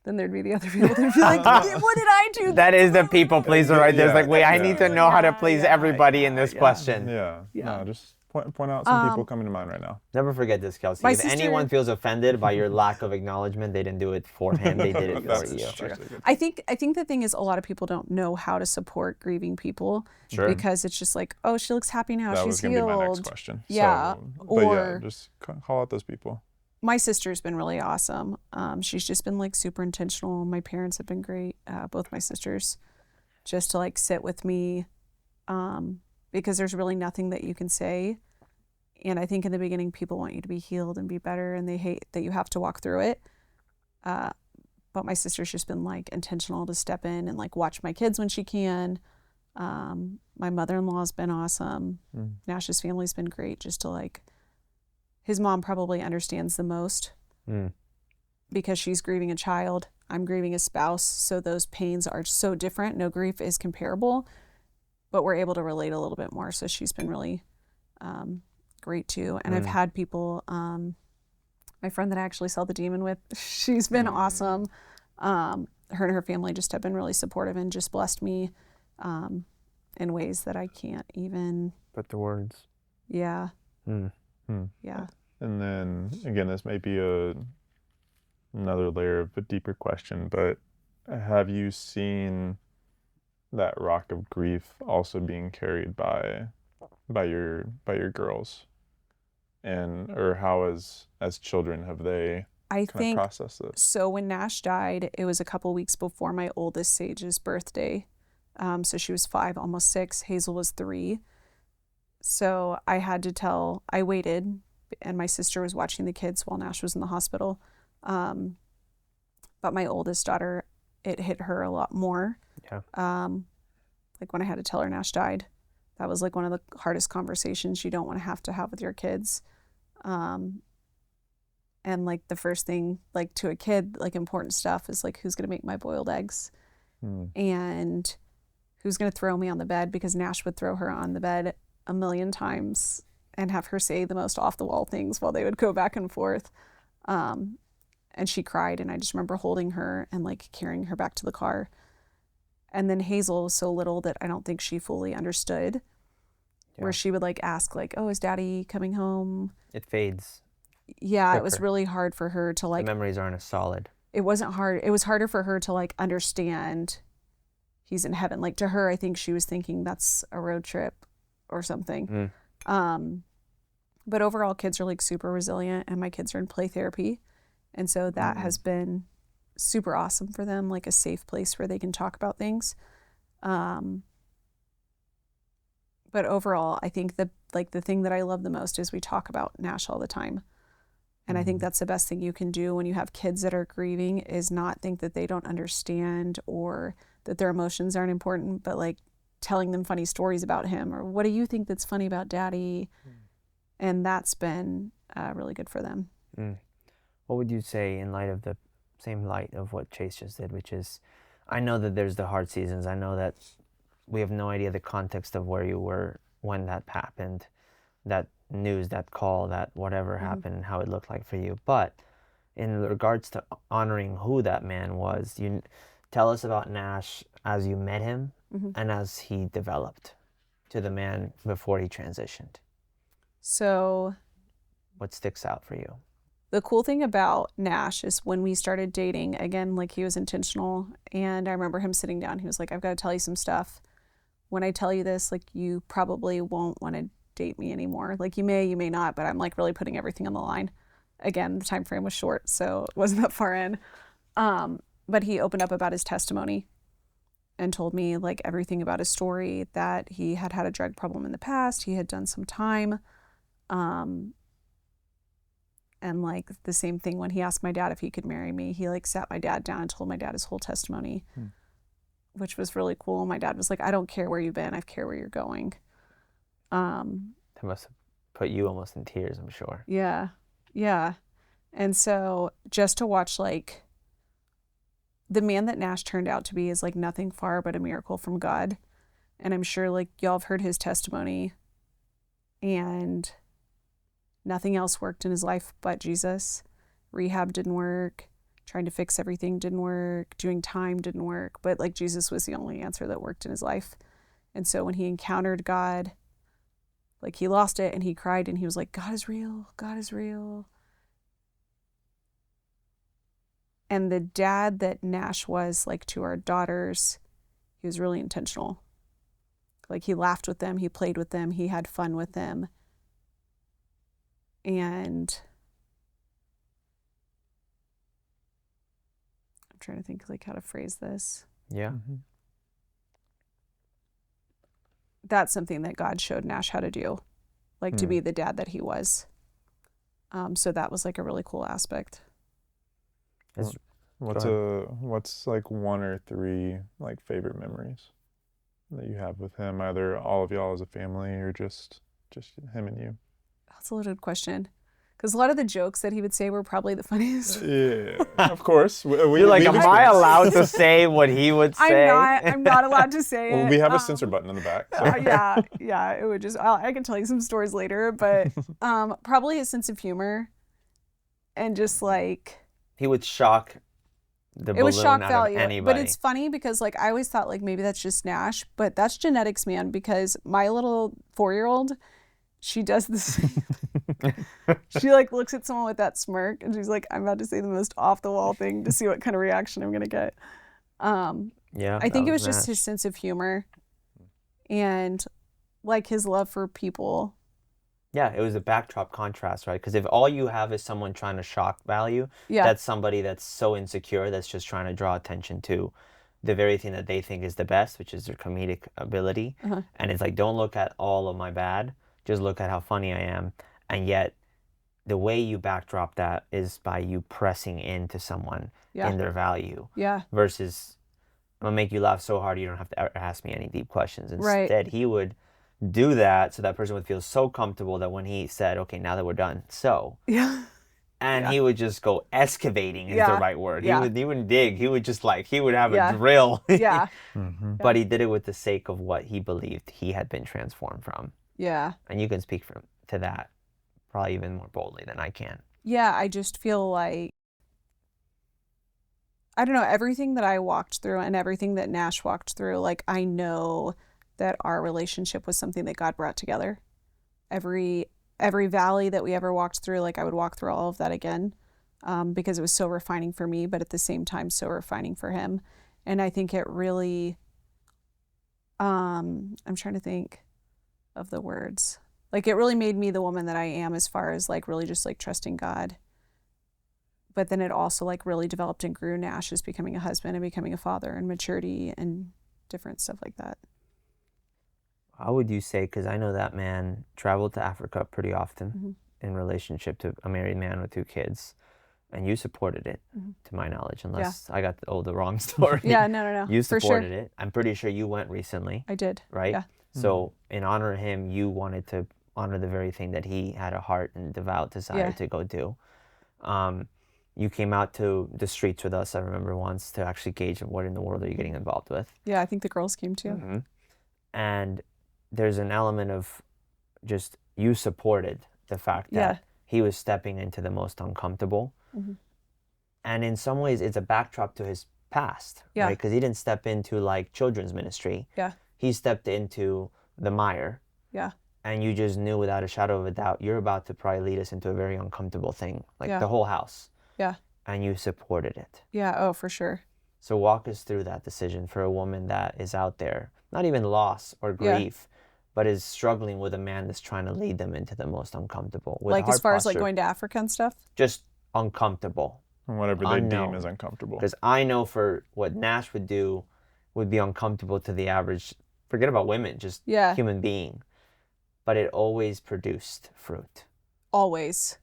A: then there'd be the other people that'd be like, what did I do?
B: That is the people pleaser right there. It's like, wait, I need to know how to please everybody in this question.
D: No, just point out some people coming to mind right now.
B: Never forget this, Kelsey. If anyone feels offended by your lack of acknowledgement, they didn't do it for him. They did it for you.
A: I think the thing is a lot of people don't know how to support grieving people because it's just like, oh, she looks happy now. She's healed. That was going to be my next question.
D: Just call out those people.
A: My sister's been really awesome. She's just been like super intentional. My parents have been great, both my sisters, just to like sit with me because there's really nothing that you can say. And I think in the beginning, people want you to be healed and be better, and they hate that you have to walk through it. But my sister's just been like intentional to step in and like watch my kids when she can. My mother-in-law's been awesome. Nash's family's been great, just to like, his mom probably understands the most because she's grieving a child. I'm grieving a spouse. So those pains are so different. No grief is comparable, but we're able to relate a little bit more. So she's been really great too. And I've had people, my friend that I actually saw the demon with, she's been awesome. Her and her family just have been really supportive and just blessed me in ways that I can't even
B: put the words.
A: Yeah.
D: Yeah. And then again, this may be another layer of a deeper question, but have you seen that rock of grief also being carried by your girls? And or how as children have they processed this?
A: So when Nash died, it was a couple weeks before my oldest Sage's birthday. So she was 5, almost 6. Hazel was 3. So I waited, and my sister was watching the kids while Nash was in the hospital. But my oldest daughter, it hit her a lot more. Like when I had to tell her Nash died, that was like one of the hardest conversations you don't want to have with your kids. And like the first thing, like to a kid, like important stuff is like, who's going to make my boiled eggs? And who's going to throw me on the bed, because Nash would throw her on the bed a million times and have her say the most off the wall things while they would go back and forth. And she cried, and I just remember holding her and like carrying her back to the car. And then Hazel was so little that I don't think she fully understood, where she would like ask like, oh, is daddy coming home?
B: It fades.
A: Yeah,
B: quicker.
A: It was really hard for her to like,
B: The memories aren't as solid.
A: it wasn't hard. It was harder for her to like understand he's in heaven. Like to her, I think she was thinking that's a road trip or something. But overall, kids are like super resilient, and my kids are in play therapy. And so that has been super awesome for them, like a safe place where they can talk about things. But overall, I think the thing that I love the most is we talk about Nash all the time. And I think that's the best thing you can do when you have kids that are grieving, is not think that they don't understand or that their emotions aren't important, but like telling them funny stories about him, or what do you think that's funny about daddy? And that's been really good for them.
B: What would you say in light of the same light of what Chase just did, which is, I know that there's the hard seasons. I know that we have no idea the context of where you were when that happened, that news, that call, that whatever happened, how it looked like for you. But in regards to honoring who that man was, you tell us about Nash as you met him and as he developed to the man before he transitioned.
A: So
B: what sticks out for you?
A: the cool thing about Nash is when we started dating, again, like he was intentional. And I remember him sitting down. He was like, I've got to tell you some stuff. When I tell you this, like, you probably won't want to date me anymore. Like, you may not, but I'm like really putting everything on the line. Again, the time frame was short, so it wasn't that far in. But he opened up about his testimony and told me like everything about his story, that he had had a drug problem in the past. He had done some time. And like the same thing when he asked my dad if he could marry me, he like sat my dad down and told my dad his whole testimony, which was really cool. My dad was like, I don't care where you've been. I care where you're going.
B: That must have put you almost in tears, I'm sure.
A: Yeah. Yeah. And so just to watch like the man that Nash turned out to be is like nothing far but a miracle from God. And I'm sure like y'all have heard his testimony, and nothing else worked in his life but Jesus. Rehab didn't work. Trying to fix everything didn't work. Doing time didn't work. But like Jesus was the only answer that worked in his life. And so when he encountered God, like he lost it and he cried and he was like, God is real. God is real. And the dad that Nash was like to our daughters, he was really intentional. Like he laughed with them. He played with them. He had fun with them. And I'm trying to think like how to phrase this.
B: Yeah.
A: That's something that God showed Nash how to do, like to be the dad that he was. So that was like a really cool aspect.
D: What's like one or three like favorite memories that you have with him, either all of y'all as a family or just him and you?
A: That's a loaded question. Because a lot of the jokes that he would say were probably the funniest.
D: Yeah, of course.
B: You're like, am I allowed to say what he would say?
A: I'm not allowed to say it.
D: Well, we have a censor button on the back. So.
A: Yeah. It would just, I can tell you some stories later, but probably his sense of humor and just like.
B: He would shock the balloon
A: it was shock
B: out
A: value.
B: of anybody.
A: But it's funny because like I always thought like maybe that's just Nash, but that's genetics, man, because my little 4-year-old, she does the same thing. She like looks at someone with that smirk and she's like, I'm about to say the most off the wall thing to see what kind of reaction I'm gonna get.
B: Yeah,
A: I think it was
B: Nash.
A: just his sense of humor and like his love for people.
B: Yeah, it was a backdrop contrast, right? Because if all you have is someone trying to shock value,
A: Yeah.
B: that's somebody that's so insecure that's just trying to draw attention to the very thing that they think is the best, which is their comedic ability. And it's like, don't look at all of my bad, just look at how funny I am. And yet the way you backdrop that is by you pressing into someone in their value.
A: Yeah.
B: Versus, I'm gonna make you laugh so hard you don't have to ever ask me any deep questions.
A: Right.
B: Instead, he would do that so that person would feel so comfortable that when he said, okay, now that we're done, so.
A: Yeah.
B: And he would just go excavating is the
A: Yeah.
B: right word.
A: Yeah.
B: He wouldn't dig. He would just he would have
A: Yeah.
B: a drill.
A: Yeah.
B: But he did it with the sake of what he believed he had been transformed from.
A: Yeah.
B: And you can speak to that probably even more boldly than I can.
A: Yeah, I just feel like, I don't know, everything that I walked through and everything that Nash walked through, like, I know that our relationship was something that God brought together. Every valley that we ever walked through, like, I would walk through all of that again, because it was so refining for me, but at the same time so refining for him. And I think it really, I'm trying to think of the words. Like, it really made me the woman that I am, as far as like really just like trusting God. But then it also like really developed and grew Nash as becoming a husband and becoming a father, and maturity and different stuff like that.
B: How would you say, because I know that man traveled to Africa pretty often in relationship to a married man with 2 kids, and you supported it, to my knowledge, unless I got the wrong story.
A: Yeah, no.
B: You
A: For
B: supported
A: sure.
B: it. I'm pretty sure you went recently.
A: I did.
B: Right?
A: Yeah.
B: So in honor of him, you wanted to honor the very thing that he had a heart and devout desire to go do. You came out to the streets with us, I remember once, to actually gauge what in the world are you getting involved with.
A: Yeah, I think the girls came too.
B: And there's an element of just you supported the fact that he was stepping into the most uncomfortable. And in some ways, it's a backdrop to his past, right? Because he didn't step into like children's ministry.
A: Yeah.
B: He stepped into the mire.
A: Yeah.
B: And you just knew without a shadow of a doubt, you're about to probably lead us into a very uncomfortable thing, like the whole house.
A: Yeah.
B: And you supported it.
A: Yeah. Oh, for sure.
B: So walk us through that decision for a woman that is out there, not even loss or grief, but is struggling with a man that's trying to lead them into the most uncomfortable. With
A: Like,
B: heart
A: as far as
B: posture,
A: like going to Africa and stuff?
B: just uncomfortable.
D: And whatever they deem
B: Unknown.
D: as uncomfortable.
B: Because I know for what Nash would do would be uncomfortable to the average, forget about women, just human being. But it always produced fruit.
A: Always.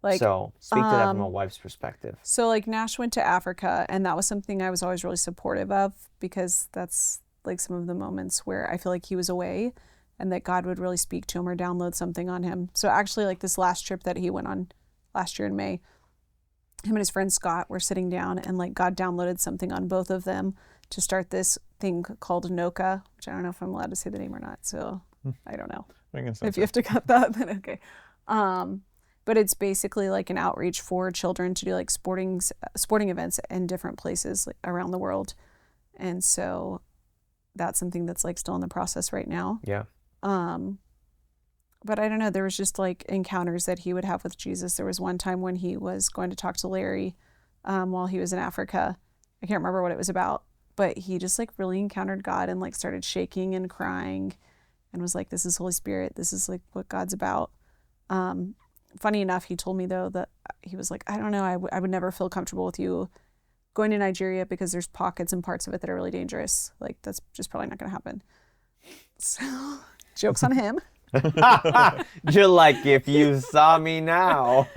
A: Like,
B: so speak to that from a wife's perspective.
A: So like Nash went to Africa, and that was something I was always really supportive of, because that's like some of the moments where I feel like he was away and that God would really speak to him or download something on him. So actually, like this last trip that he went on last year in May, him and his friend Scott were sitting down, and like God downloaded something on both of them to start this thing called Noka, which I don't know if I'm allowed to say the name or not. So I don't know. If you have to cut that, then okay. But it's basically like an outreach for children to do like sporting events in different places like around the world. And so that's something that's like still in the process right now.
B: Yeah.
A: But I don't know, there was just like encounters that he would have with Jesus. There was one time when he was going to talk to Larry while he was in Africa. I can't remember what it was about, but he just like really encountered God and like started shaking and crying and was like, this is Holy Spirit. This is like what God's about. Funny enough, he told me though that he was like, I don't know, I would never feel comfortable with you going to Nigeria because there's pockets and parts of it that are really dangerous. Like, that's just probably not going to happen. So, joke's on him.
B: You're like, if you saw me now.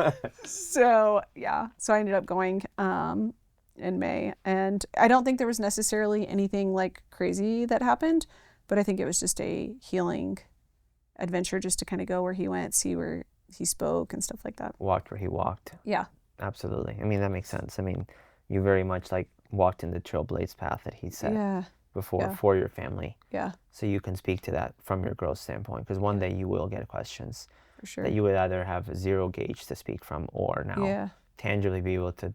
A: So, yeah. So I ended up going in May. And I don't think there was necessarily anything like crazy that happened, but I think it was just a healing adventure just to kind of go where he went, see where he spoke and stuff like that.
B: Walked where he walked.
A: Yeah.
B: Absolutely. I mean, that makes sense. I mean, you very much like walked in the trailblaze path that he set before for your family.
A: Yeah.
B: So you can speak to that from your growth standpoint, because one day you will get questions
A: For sure.
B: that you would either have zero gauge to speak from, or now tangibly be able to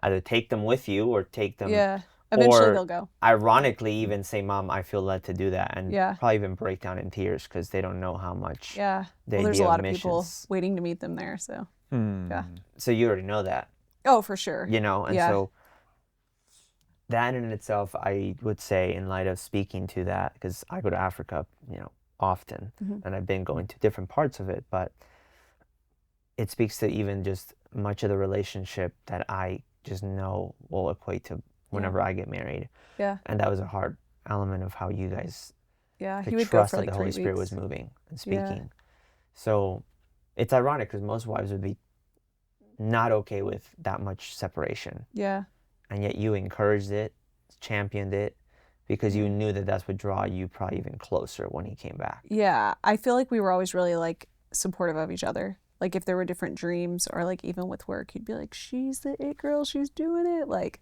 B: either take them with you or take them.
A: Yeah. Eventually
B: or
A: they'll go.
B: Ironically, even say, Mom, I feel led to do that. And
A: Yeah.
B: probably even break down in tears because they don't know how much.
A: Yeah.
B: The
A: Well, there's a
B: idea
A: lot
B: of
A: of people
B: missions.
A: waiting to meet them there. So, yeah.
B: So you already know that.
A: Oh, for sure.
B: You know, and
A: Yeah.
B: so that in itself, I would say, in light of speaking to that, because I go to Africa, you know, often, and I've been going to different parts of it, but it speaks to even just much of the relationship that I just know will equate to whenever I get married.
A: Yeah.
B: And that was a hard element of how you guys
A: Yeah. He
B: could
A: would go
B: trust
A: for like
B: that the
A: 3
B: Holy Spirit
A: weeks.
B: was moving and
A: Yeah.
B: speaking. So it's ironic because most wives would be not okay with that much separation.
A: Yeah.
B: And yet you encouraged it, championed it, because you knew that that's what draw you probably even closer when he came back.
A: Yeah. I feel like we were always really like supportive of each other. Like if there were different dreams, or like even with work, he'd be like, she's the it girl, she's doing it. Like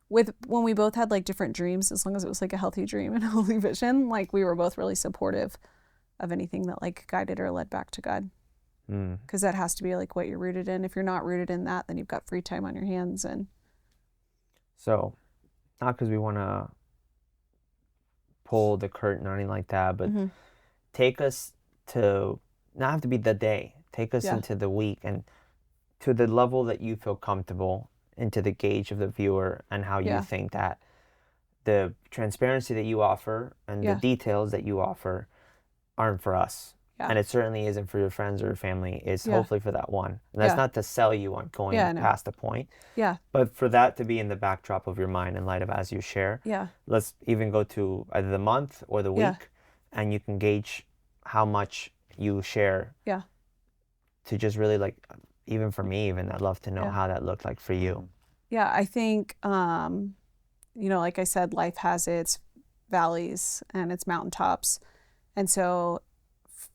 A: when we both had like different dreams, as long as it was like a healthy dream and a holy vision, like we were both really supportive of anything that like guided or led back to God. Because that has to be like what you're rooted in. If you're not rooted in that, then you've got free time on your hands. And
B: So, not because we want to pull the curtain or anything like that, but take us to, not have to be the day, take us into the week and to the level that you feel comfortable, into the gauge of the viewer and how you think that the transparency that you offer and the details that you offer aren't for us. And it certainly isn't for your friends or your family. It's hopefully for that one. And that's not to sell you on going past the point. But for that to be in the backdrop of your mind in light of as you share. Let's even go to either the month or the week, and you can gauge how much you share. To just really like, even for me, even I'd love to know how that looked like for you.
A: I think, you know, like I said, life has its valleys and its mountaintops. And so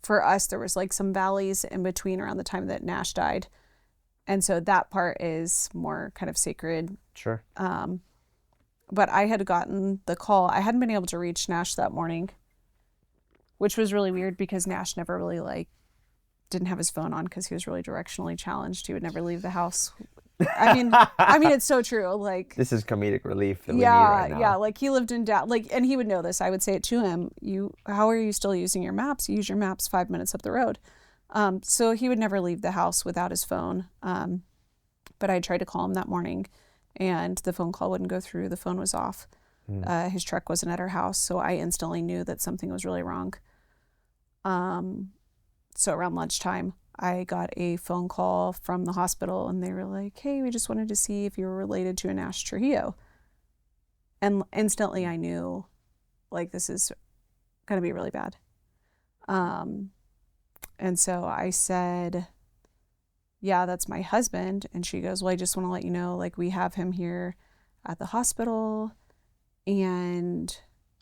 A: for us, there was like some valleys in between around the time that Nash died. And so that part is more kind of sacred.
B: Sure.
A: But I had gotten the call. I hadn't been able to reach Nash that morning, which was really weird because Nash never really like didn't have his phone on because he was really directionally challenged. He would never leave the house. I mean, it's so true. Like,
B: this is comedic relief that we need right now.
A: Yeah, like he lived in doubt. Like, and he would know this. I would say it to him. How are you still using your maps? You use your maps 5 minutes up the road. So he would never leave the house without his phone. But I tried to call him that morning, and the phone call wouldn't go through. The phone was off. His truck wasn't at our house, so I instantly knew that something was really wrong. So around lunchtime, I got a phone call from the hospital, and they were like, hey, we just wanted to see if you were related to a Nash Trujillo. And instantly I knew, like, this is going to be really bad. And so I said, yeah, that's my husband. And she goes, well, I just want to let you know, like, we have him here at the hospital. And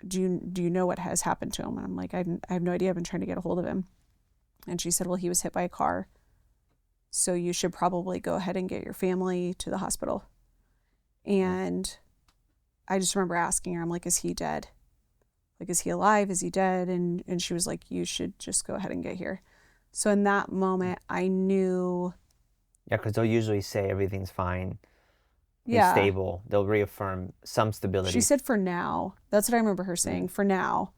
A: do you know what has happened to him? And I'm like, I have no idea. I've been trying to get a hold of him. And she said, well, he was hit by a car, so you should probably go ahead and get your family to the hospital. And I just remember asking her, I'm like, is he dead? Like, is he alive? Is he dead? And she was like, you should just go ahead and get here. So in that moment, I knew.
B: Yeah, because they'll usually say everything's fine. He's stable. They'll reaffirm some stability.
A: She said for now. That's what I remember her saying, for now.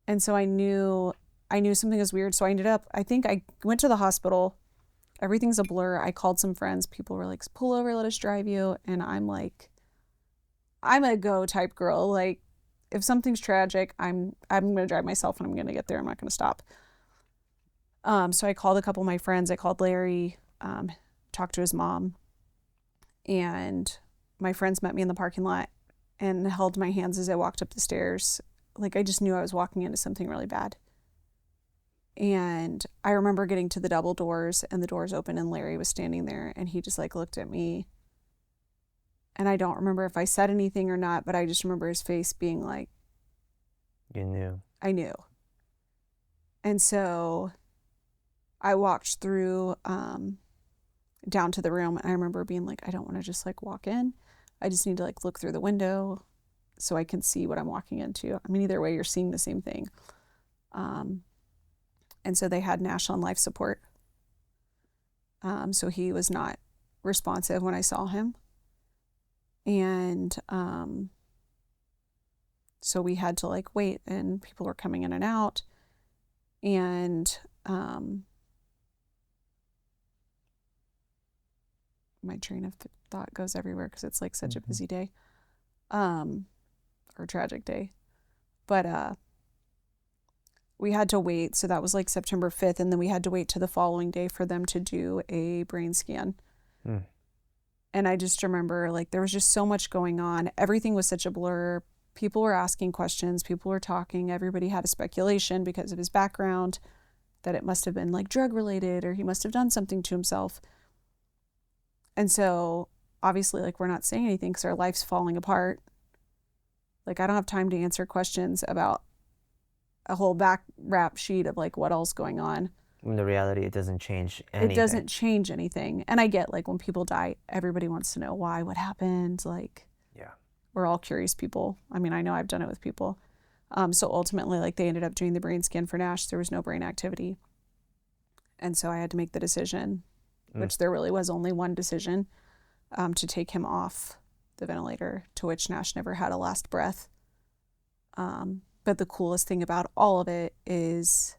A: And so I knew something was weird. So I think I went to the hospital. Everything's a blur. I called some friends. People were like, pull over, let us drive you. And I'm like, I'm a go type girl. Like, if something's tragic, I'm going to drive myself and I'm going to get there. I'm not going to stop. So I called a couple of my friends. I called Larry, talked to his mom. And my friends met me in the parking lot and held my hands as I walked up the stairs. Like, I just knew I was walking into something really bad. And I remember getting to the double doors, and the doors open, and Larry was standing there, and he just like looked at me. And I don't remember if I said anything or not, but I just remember his face being like,
B: you knew.
A: I knew. And so I walked through down to the room, and I remember being like, I don't want to just like walk in. I just need to like look through the window so I can see what I'm walking into. I mean, either way, you're seeing the same thing. And so they had Nash on life support. So he was not responsive when I saw him. And so we had to like wait, and people were coming in and out. And my train of thought goes everywhere because it's like such a busy day or tragic day. But we had to wait. So that was like September 5th. And then we had to wait to the following day for them to do a brain scan. And I just remember like there was just so much going on. Everything was such a blur. People were asking questions. People were talking. Everybody had a speculation because of his background that it must have been like drug related or he must have done something to himself. And so obviously like we're not saying anything because our life's falling apart. Like I don't have time to answer questions about a whole back wrap sheet of like what else going on.
B: In the reality, it doesn't change anything.
A: It doesn't change anything. And I get, like, when people die, everybody wants to know why, what happened. Like,
B: Yeah.
A: we're all curious people. I mean, I know I've done it with people. So ultimately, like, they ended up doing the brain scan for Nash. There was no brain activity. And so I had to make the decision, which there really was only one decision, to take him off the ventilator, to which Nash never had a last breath. But the coolest thing about all of it is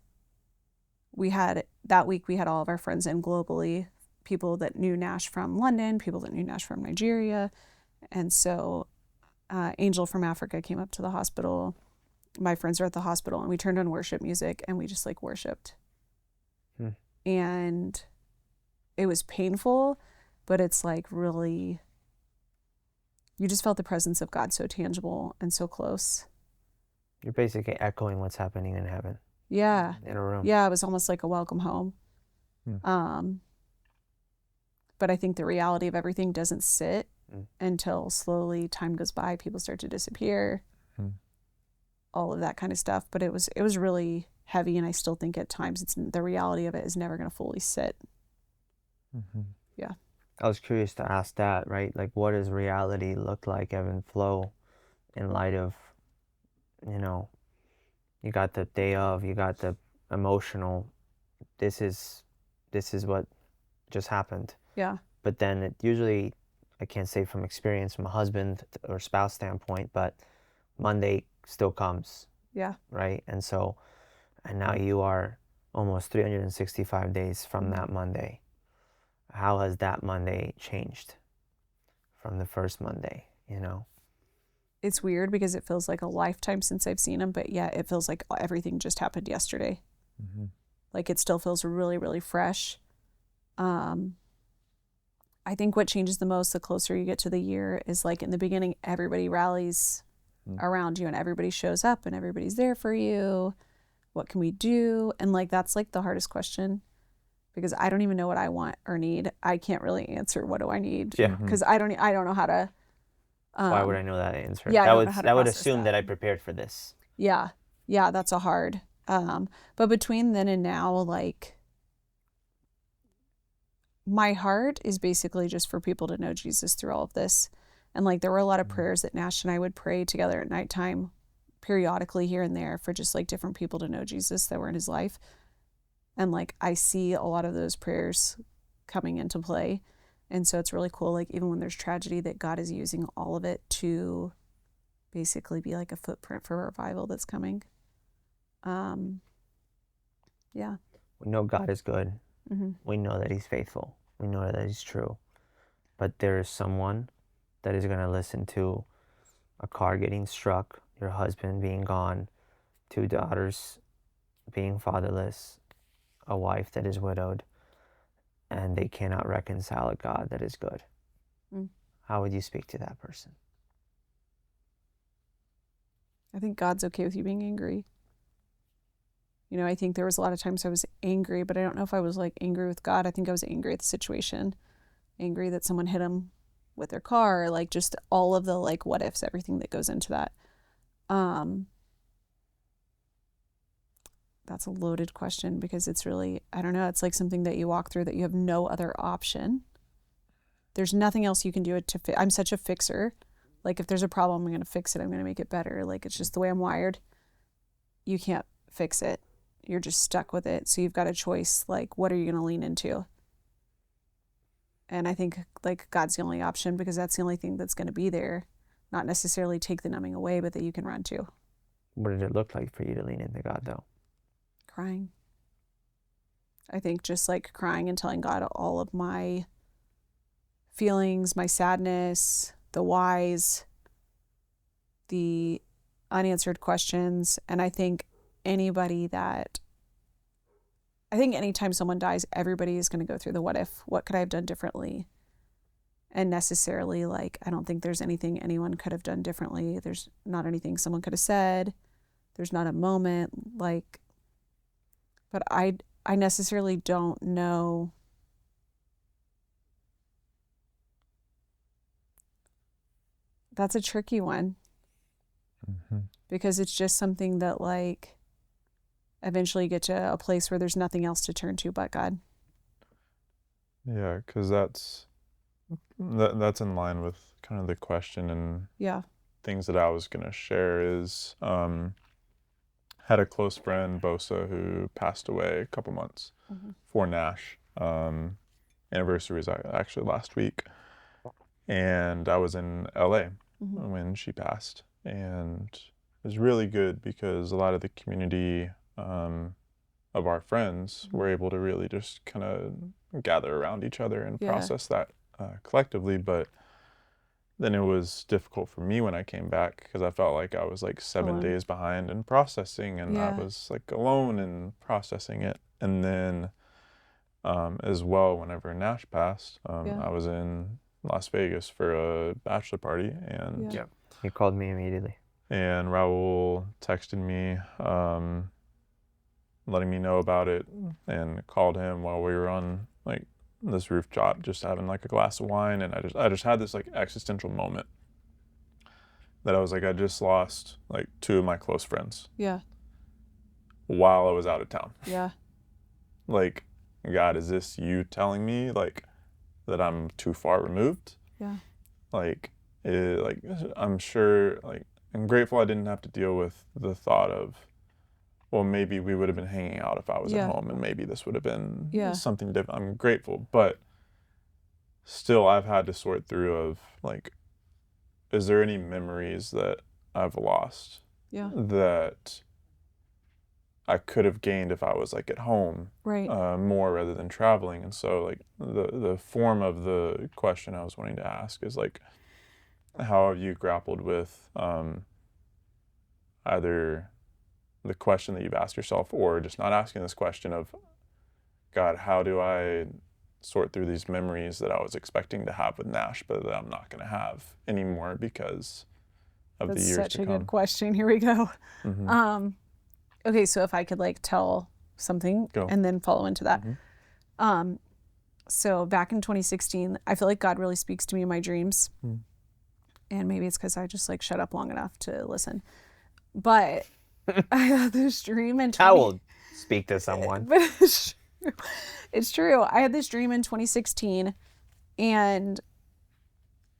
A: that week we had all of our friends in globally, people that knew Nash from London, people that knew Nash from Nigeria. And so Angel from Africa came up to the hospital. My friends are at the hospital, and we turned on worship music, and we just like worshiped. And it was painful, but it's like really, you just felt the presence of God so tangible and so close.
B: You're basically echoing what's happening in heaven.
A: Yeah.
B: In a room.
A: Yeah, it was almost like a welcome home. But I think the reality of everything doesn't sit until slowly time goes by, people start to disappear, all of that kind of stuff. But it was really heavy, and I still think at times the reality of it is never going to fully sit. Yeah.
B: I was curious to ask that, right? Like, what does reality look like, ebb and flow, in light of, you know, you got the day of, you got the emotional, this is what just happened.
A: Yeah.
B: But then it usually, I can't say from experience from a husband or spouse standpoint, but Monday still comes.
A: Yeah.
B: Right? And now you are almost 365 days from that Monday. How has that Monday changed from the first Monday, you know?
A: It's weird because it feels like a lifetime since I've seen him, but yeah, it feels like everything just happened yesterday. Like, it still feels really, really fresh. I think what changes the most the closer you get to the year is, like, in the beginning, everybody rallies around you and everybody shows up and everybody's there for you. What can we do? And, like, that's like the hardest question, because I don't even know what I want or need. I can't really answer what do I need, because I don't know how to.
B: Why would I know that answer?
A: Yeah,
B: that would assume that I prepared for this.
A: Yeah, that's a hard. But between then and now, like, my heart is basically just for people to know Jesus through all of this. And, like, there were a lot of prayers that Nash and I would pray together at nighttime, periodically here and there, for just, like, different people to know Jesus that were in his life. And, like, I see a lot of those prayers coming into play. And so it's really cool, like, even when there's tragedy, that God is using all of it to basically be like a footprint for revival that's coming. Yeah.
B: We know God is good. We know that he's faithful. We know that he's true. But there is someone that is going to listen to a car getting struck, your husband being gone, 2 daughters being fatherless, a wife that is widowed, and they cannot reconcile a God that is good. How would you speak to that person?
A: I think God's okay with you being angry. You know, I think there was a lot of times I was angry, but I don't know if I was, like, angry with God. I think I was angry at the situation, angry that someone hit him with their car, like, just all of the, like, what ifs, everything that goes into that. That's a loaded question, because it's really, I don't know, it's like something that you walk through that you have no other option. There's nothing else you can do to I'm such a fixer. Like, if there's a problem, I'm going to fix it. I'm going to make it better. Like, it's just the way I'm wired. You can't fix it. You're just stuck with it. So you've got a choice. Like, what are you going to lean into? And I think, like, God's the only option, because that's the only thing that's going to be there. Not necessarily take the numbing away, but that you can run to.
B: What did it look like for you to lean into God, though?
A: Crying. I think just, like, crying and telling God all of my feelings, my sadness, the whys, the unanswered questions. And I think anytime someone dies, everybody is going to go through the what if. What could I have done differently? And necessarily, like, I don't think there's anything anyone could have done differently. There's not anything someone could have said. There's not a moment, like, but I necessarily don't know. That's a tricky one. Because it's just something that, like, eventually get to a place where there's nothing else to turn to but God.
D: Yeah, because that's in line with kind of the question and
A: Yeah.
D: things that I was going to share is had a close friend, Bosa, who passed away a couple months for Nash. Anniversary was actually last week. And I was in LA when she passed. And it was really good because a lot of the community of our friends were able to really just kind of gather around each other and process that collectively. But then it was difficult for me when I came back because I felt like I was like 7 days behind in processing, and I was like alone in processing it. And then as well, whenever Nash passed, I was in Las Vegas for a bachelor party, and
B: He called me immediately.
D: And Raul texted me, letting me know about it, and called him while we were on like this rooftop, just having like a glass of wine, and I just had this like existential moment that I was like, I just lost like 2 of my close friends.
A: Yeah.
D: While I was out of town.
A: Yeah.
D: Like, God, is this you telling me like that I'm too far removed?
A: Yeah.
D: Like I'm sure, like, I'm grateful I didn't have to deal with the thought of, well, maybe we would have been hanging out if I was at home, and maybe this would have been something different. I'm grateful, but still I've had to sort through of like, is there any memories that I've lost that I could have gained if I was like at home more rather than traveling? And so like the form of the question I was wanting to ask is like, how have you grappled with either the question that you've asked yourself, or just not asking this question of, God, how do I sort through these memories that I was expecting to have with Nash, but that I'm not going to have anymore because of the years to come?
A: That's such a good question. Here we go. Okay, so if I could like tell something and then follow into that. So back in 2016, I feel like God really speaks to me in my dreams. And maybe it's because I just like shut up long enough to listen. But I had this dream in
B: I will speak to someone.
A: But it's true. I had this dream in 2016, and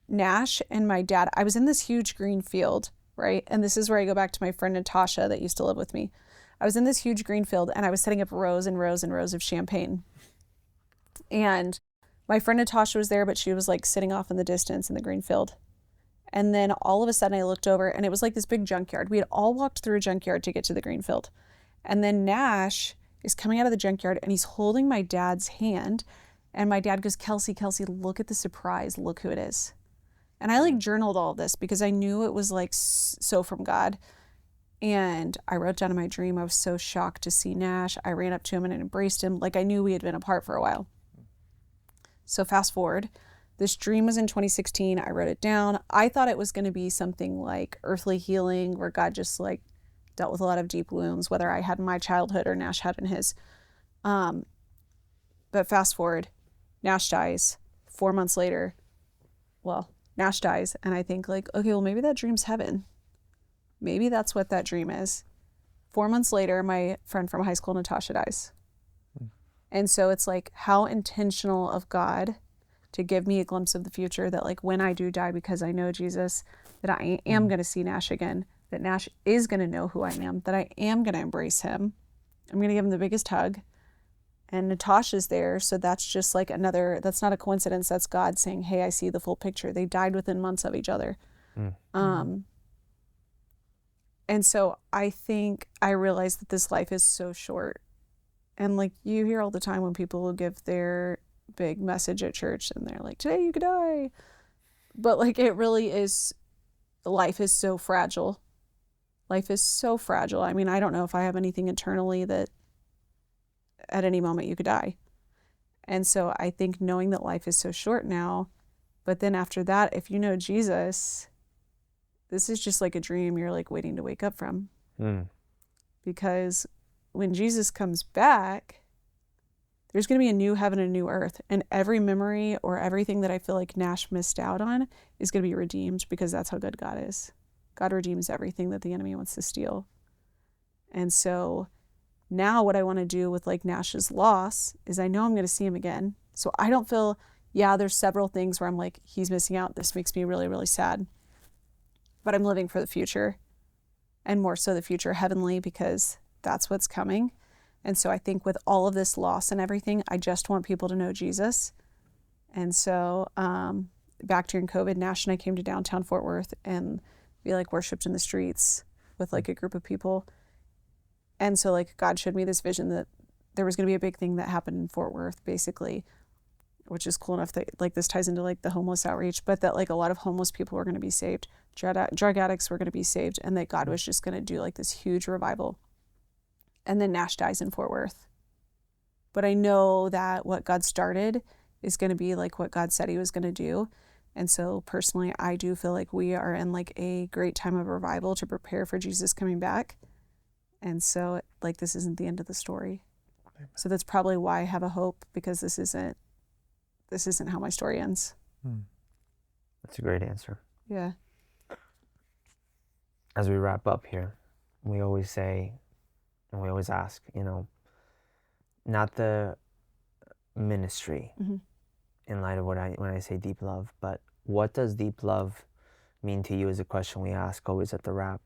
A: Nash and my dad, I was in this huge green field, right? And this is where I go back to my friend Natasha that used to live with me. I was in this huge green field, and I was setting up rows and rows and rows of champagne. And my friend Natasha was there, but she was like sitting off in the distance in the green field. And then all of a sudden I looked over, and it was like this big junkyard. We had all walked through a junkyard to get to the green field. And then Nash is coming out of the junkyard, and he's holding my dad's hand. And my dad goes, Kelsey, look at the surprise. Look who it is. And I like journaled all of this because I knew it was like so from God. And I wrote down in my dream, I was so shocked to see Nash. I ran up to him and embraced him. Like I knew we had been apart for a while. So fast forward. This dream was in 2016. I wrote it down. I thought it was going to be something like earthly healing, where God just like dealt with a lot of deep wounds, whether I had in my childhood or Nash had in his. But fast forward, Nash dies. 4 months later, Nash dies. And I think like, okay, well, maybe that dream's heaven. Maybe that's what that dream is. 4 months later, my friend from high school, Natasha, dies. And so it's like, how intentional of God to give me a glimpse of the future, that like when I do die, because I know Jesus, that I am going to see Nash again, that Nash is going to know who I am, that I am going to embrace him. I'm going to give him the biggest hug. And Natasha's there. So that's just like that's not a coincidence. That's God saying, hey, I see the full picture. They died within months of each other. And so I think I realized that this life is so short. And like you hear all the time when people will give their big message at church and they're like, today you could die. But like it really is, life is so fragile. Life is so fragile. I mean, I don't know if I have anything internally that at any moment you could die. And so I think knowing that life is so short now, but then after that, if you know Jesus, this is just like a dream you're like waiting to wake up from. Because when Jesus comes back, there's going to be a new heaven and a new earth. And every memory or everything that I feel like Nash missed out on is going to be redeemed, because that's how good God is. God redeems everything that the enemy wants to steal. And so Now what I want to do with like Nash's loss is I know I'm going to see him again. So I don't feel, yeah, there's several things where I'm like, he's missing out. This makes me really, really sad. But I'm living for the future, and more so the future heavenly, because that's what's coming. And so I think with all of this loss and everything, I just want people to know Jesus. And so back during COVID, Nash and I came to downtown Fort Worth, and we like worshiped in the streets with like a group of people. And so like God showed me this vision that there was going to be a big thing that happened in Fort Worth, basically, which is cool enough that like this ties into like the homeless outreach, but that like a lot of homeless people were going to be saved, drug addicts were going to be saved, and that God was just going to do like this huge revival. And then Nash dies in Fort Worth. But I know that what God started is going to be like what God said he was going to do. And so personally, I do feel like we are in like a great time of revival to prepare for Jesus coming back. And so like this isn't the end of the story. Amen. So that's probably why I have a hope, because this isn't how my story ends.
B: That's a great answer.
A: Yeah.
B: As we wrap up here, we always say, and we always ask, you know, not the ministry in light of when I say deep love, but what does deep love mean to you is a question we ask always at the wrap,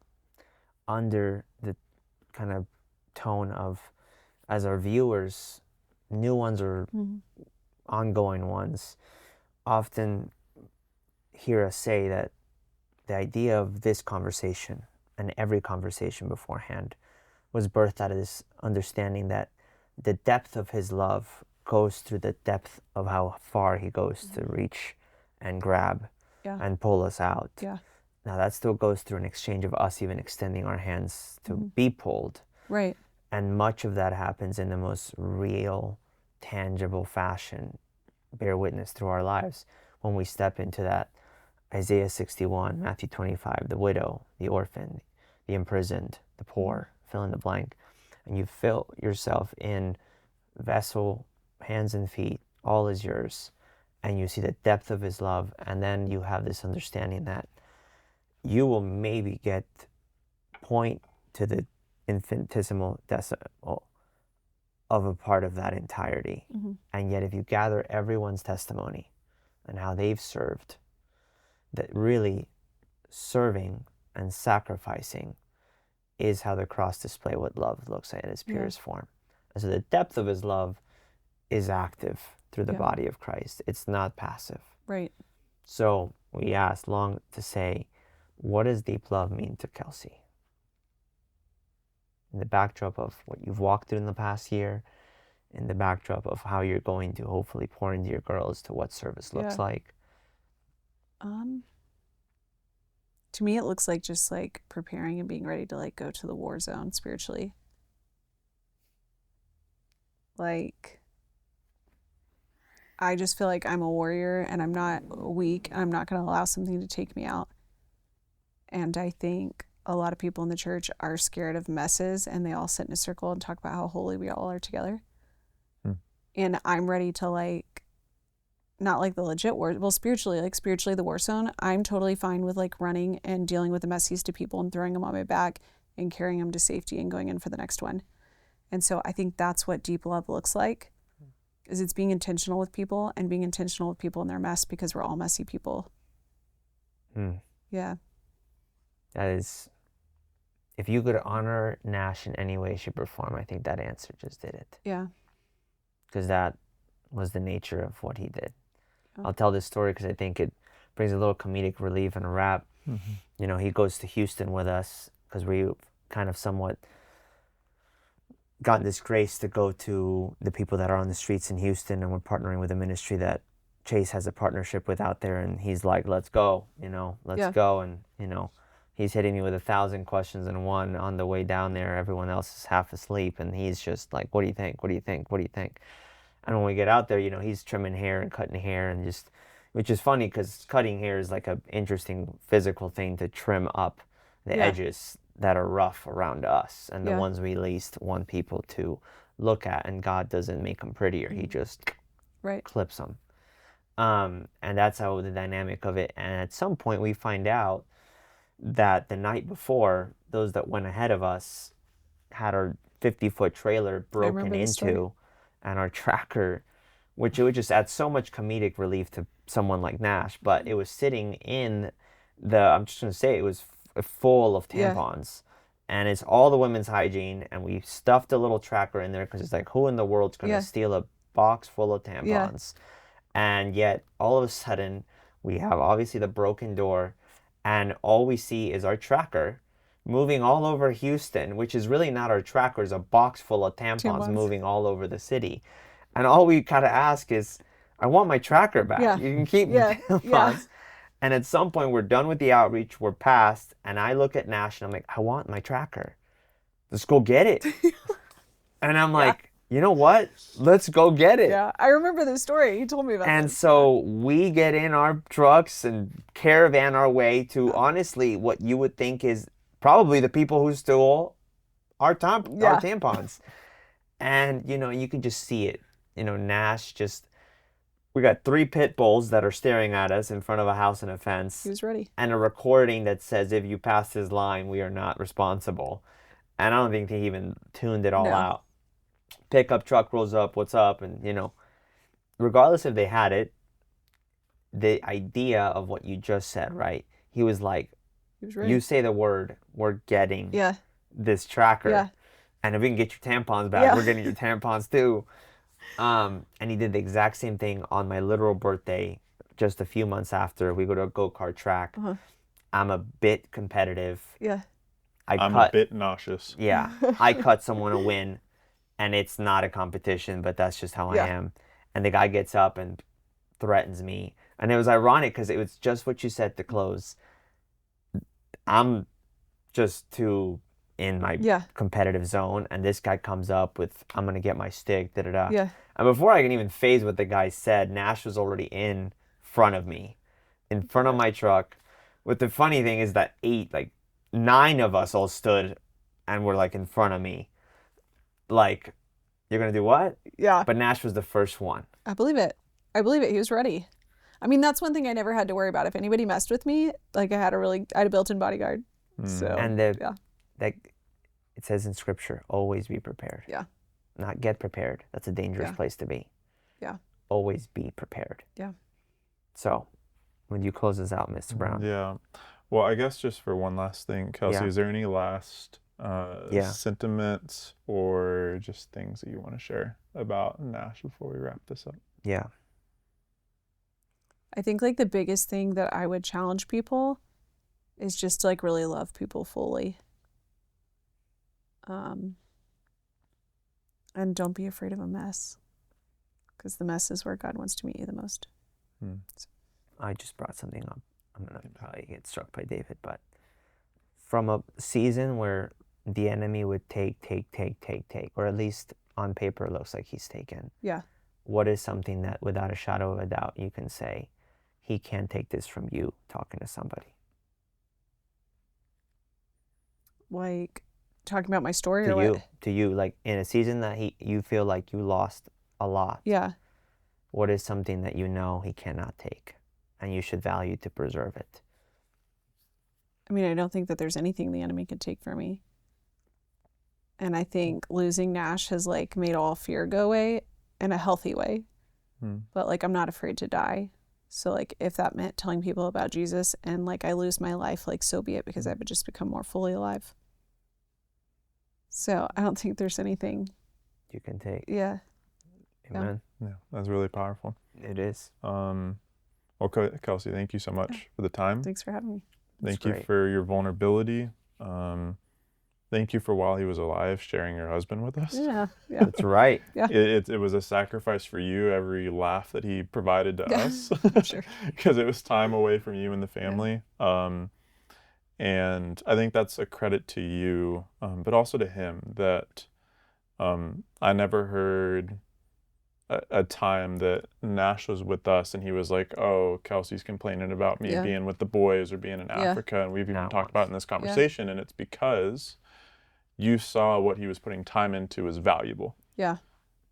B: under the kind of tone of, as our viewers, new ones or ongoing ones, often hear us say that the idea of this conversation and every conversation beforehand was birthed out of this understanding that the depth of his love goes through the depth of how far he goes to reach and grab and pull us out.
A: Yeah.
B: Now that still goes through an exchange of us even extending our hands to be pulled.
A: Right.
B: And much of that happens in the most real, tangible fashion, bear witness through our lives when we step into that Isaiah 61, Matthew 25, the widow, the orphan, the imprisoned, the poor, fill in the blank. And you fill yourself in vessel, hands and feet, all is yours. And you see the depth of his love. And then you have this understanding that you will maybe get point to the infinitesimal decimal of a part of that entirety. And yet if you gather everyone's testimony and how they've served, that really serving and sacrificing is how the cross display what love looks like in its purest form. And so the depth of his love is active through the body of Christ. It's not passive.
A: Right.
B: So we asked long to say, what does deep love mean to Kelsey? In the backdrop of what you've walked through in the past year, in the backdrop of how you're going to hopefully pour into your girls to what service looks like.
A: To me, it looks like just like preparing and being ready to like go to the war zone spiritually. Like, I just feel like I'm a warrior and I'm not weak. I'm not going to allow something to take me out. And I think a lot of people in the church are scared of messes, and they all sit in a circle and talk about how holy we all are together. And I'm ready to like, not like the legit war, well, spiritually the war zone, I'm totally fine with like running and dealing with the messies to people and throwing them on my back and carrying them to safety and going in for the next one. And so I think that's what deep love looks like, is it's being intentional with people and being intentional with people in their mess, because we're all messy people. Yeah.
B: That is, if you could honor Nash in any way, shape, or form, I think that answer just did it.
A: Yeah.
B: Because that was the nature of what he did. I'll tell this story because I think it brings a little comedic relief and a wrap. You know, he goes to Houston with us because we kind of somewhat got this grace to go to the people that are on the streets in Houston, and we're partnering with a ministry that Chase has a partnership with out there, and he's like, let's go, you know, let's go. And, you know, he's hitting me with 1,000 questions in one on the way down there. Everyone else is half asleep, and he's just like, what do you think? What do you think? What do you think? And when we get out there, you know, he's trimming hair and cutting hair, and just, which is funny because cutting hair is like a interesting physical thing to trim up the edges that are rough around us and the ones we least want people to look at. And God doesn't make them prettier. He just clips them. And that's how the dynamic of it. And at some point we find out that the night before, those that went ahead of us had our 50-foot trailer broken
A: remember the story.
B: into, and our tracker, which it would just add so much comedic relief to someone like Nash, but it was sitting in I'm just going to say, it was full of
A: Yeah.
B: tampons. And it's all the women's hygiene, and we stuffed a little tracker in there because it's like, who in the world's going to
A: Yeah.
B: steal a box full of tampons? And yet, all of a sudden, we have obviously the broken door, and all we see is our tracker moving all over Houston, which is really not our tracker, it's a box full of tampons moving all over the city. And all we kind of ask is, I want my tracker back.
A: Yeah.
B: You can keep the
A: Yeah.
B: tampons.
A: Yeah.
B: And at some point, we're done with the outreach, we're past, and I look at Nash and I'm like, I want my tracker. Let's go get it. And I'm like, you know what? Let's go get it.
A: Yeah, I remember the story. You told me about
B: And
A: this.
B: so we get in our trucks and caravan our way to, honestly, what you would think is probably the people who stole our tampons. And, you know, you can just see it. You know, Nash we got 3 pit bulls that are staring at us in front of a house and a fence.
A: He was ready.
B: And a recording that says, if you pass this line, we are not responsible. And I don't think he even tuned it all out. Pickup truck rolls up, what's up? And, you know, regardless if they had it, the idea of what you just said, right? He was like,
A: He was ready.
B: you say the word, we're getting this tracker.
A: Yeah.
B: And if we can get your tampons back, we're getting your tampons too. And he did the exact same thing on my literal birthday, just a few months after. We go to a go-kart track. I'm a bit competitive.
A: Yeah.
D: I'm a bit nauseous.
B: Yeah. I cut someone a win, and it's not a competition, but that's just how I am. And the guy gets up and threatens me. And it was ironic because it was just what you said to close. I'm just too in my competitive zone, and this guy comes up with, I'm gonna get my stick, da-da-da.
A: Yeah.
B: And before I can even phase what the guy said, Nash was already in front of me, in front of my truck. What the funny thing is that 9 of us all stood and were like in front of me. Like, you're gonna do what?
A: Yeah.
B: But Nash was the first one.
A: I believe it. He was ready. I mean, that's one thing I never had to worry about. If anybody messed with me, like I had a built-in bodyguard. So,
B: And it says in scripture, always be prepared.
A: Yeah.
B: Not get prepared. That's a dangerous place to be.
A: Yeah.
B: Always be prepared.
A: Yeah.
B: So, when you close this out, Mr. Brown?
D: Yeah. Well, I guess just for one last thing, Kelsey, is there any last sentiments or just things that you want to share about Nash before we wrap this up?
B: Yeah.
A: I think like the biggest thing that I would challenge people is just to like really love people fully. And don't be afraid of a mess, because the mess is where God wants to meet you the most. So.
B: I just brought something up. I'm going to probably get struck by David, but from a season where the enemy would take, or at least on paper it looks like he's taken.
A: Yeah.
B: What is something that without a shadow of a doubt you can say, he can't take this from you talking to somebody?
A: Like talking about my story or what?
B: To you, like in a season that you feel like you lost a lot.
A: Yeah.
B: What is something that you know he cannot take and you should value to preserve it?
A: I mean, I don't think that there's anything the enemy could take from me. And I think losing Nash has like made all fear go away in a healthy way. But like, I'm not afraid to die. So like, if that meant telling people about Jesus and like I lose my life, like so be it, because I would just become more fully alive. So I don't think there's anything
B: you can take.
A: Yeah.
B: Amen.
D: Yeah, that's really powerful.
B: It is.
D: Well, Kelsey, thank you so much for the time.
A: Thanks for having me.
D: Thank you for your vulnerability. Thank you for, while he was alive, sharing your husband with us.
A: Yeah.
B: That's right.
A: Yeah.
D: It was a sacrifice for you, every laugh that he provided to us.
A: Sure.
D: Because it was time away from you and the family. And I think that's a credit to you, but also to him, that I never heard a time that Nash was with us and he was like, oh, Kelsey's complaining about me being with the boys or being in Africa. And we've even talked about it in this conversation. And it's because you saw what he was putting time into as valuable.
A: Yeah.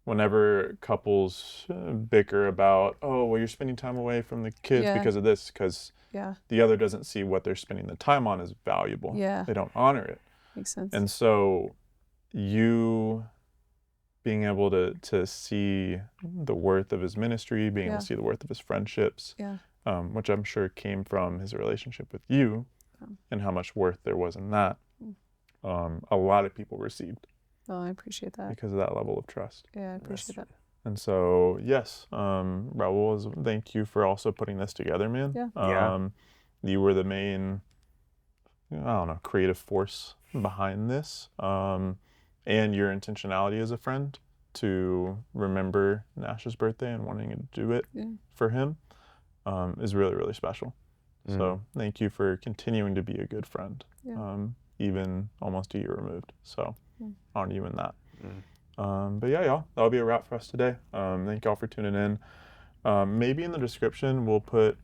D: Whenever couples bicker about, oh, well, you're spending time away from the kids because of this, because the other doesn't see what they're spending the time on as valuable.
A: Yeah.
D: They don't honor it.
A: Makes sense.
D: And so you being able to see the worth of his ministry, being able to see the worth of his friendships, which I'm sure came from his relationship with you, and how much worth there was in that. A lot of people received.
A: Oh, I appreciate that.
D: Because of that level of trust.
A: Yeah, I appreciate that.
D: And so, yes, Raul, thank you for also putting this together, man.
B: Yeah.
D: You were the main, I don't know, creative force behind this. And your intentionality as a friend to remember Nash's birthday and wanting to do it for him is really, really special. So thank you for continuing to be a good friend, even almost a year removed. So honor you in that. But yeah, y'all, that'll be a wrap for us today. Thank y'all for tuning in. Maybe in the description we'll put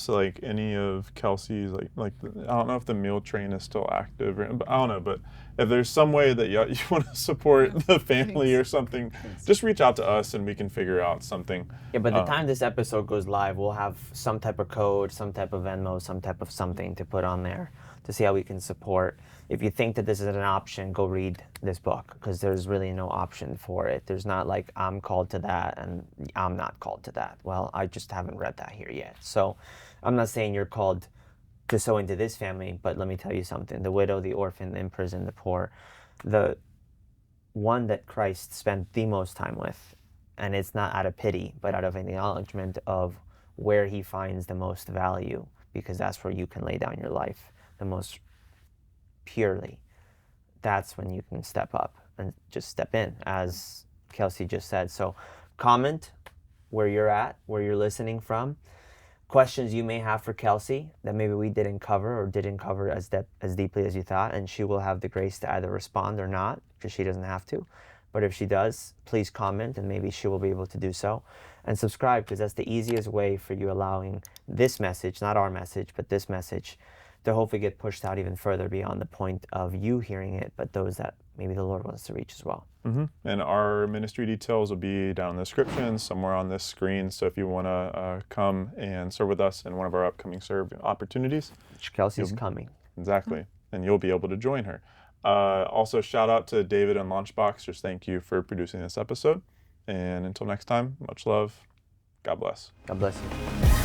D: like any of Kelsey's like I don't know if the meal train is still active, but I don't know. But if there's some way that you want to support the family or something, just reach out to us and we can figure out something.
B: Yeah, by the time this episode goes live, we'll have some type of code, some type of Venmo, some type of something to put on there to see how we can support. If you think that this is an option, go read this book, because there's really no option for it. There's not like I'm called to that and I'm not called to that. Well, I just haven't read that here yet. So I'm not saying you're called to sow into this family, but let me tell you something. The widow, the orphan, the imprisoned, the poor, the one that Christ spent the most time with, and it's not out of pity, but out of an acknowledgement of where he finds the most value, because that's where you can lay down your life the most purely. That's when you can step up and just step in, as Kelsey just said. So comment where you're at, where you're listening from, questions you may have for Kelsey that maybe we didn't cover or didn't cover as deeply as you thought, and she will have the grace to either respond or not, because she doesn't have to. But if she does, please comment and maybe she will be able to do so. And subscribe, because that's the easiest way for you allowing this message, not our message, but this message, to hopefully get pushed out even further beyond the point of you hearing it, but those that maybe the Lord wants to reach as well.
D: And our ministry details will be down in the description, somewhere on this screen. So if you want to come and serve with us in one of our upcoming serve opportunities.
B: Which Kelsey's coming.
D: Exactly. And you'll be able to join her. Also, shout out to David and Launchbox. Just thank you for producing this episode. And until next time, much love. God bless.
B: God bless you.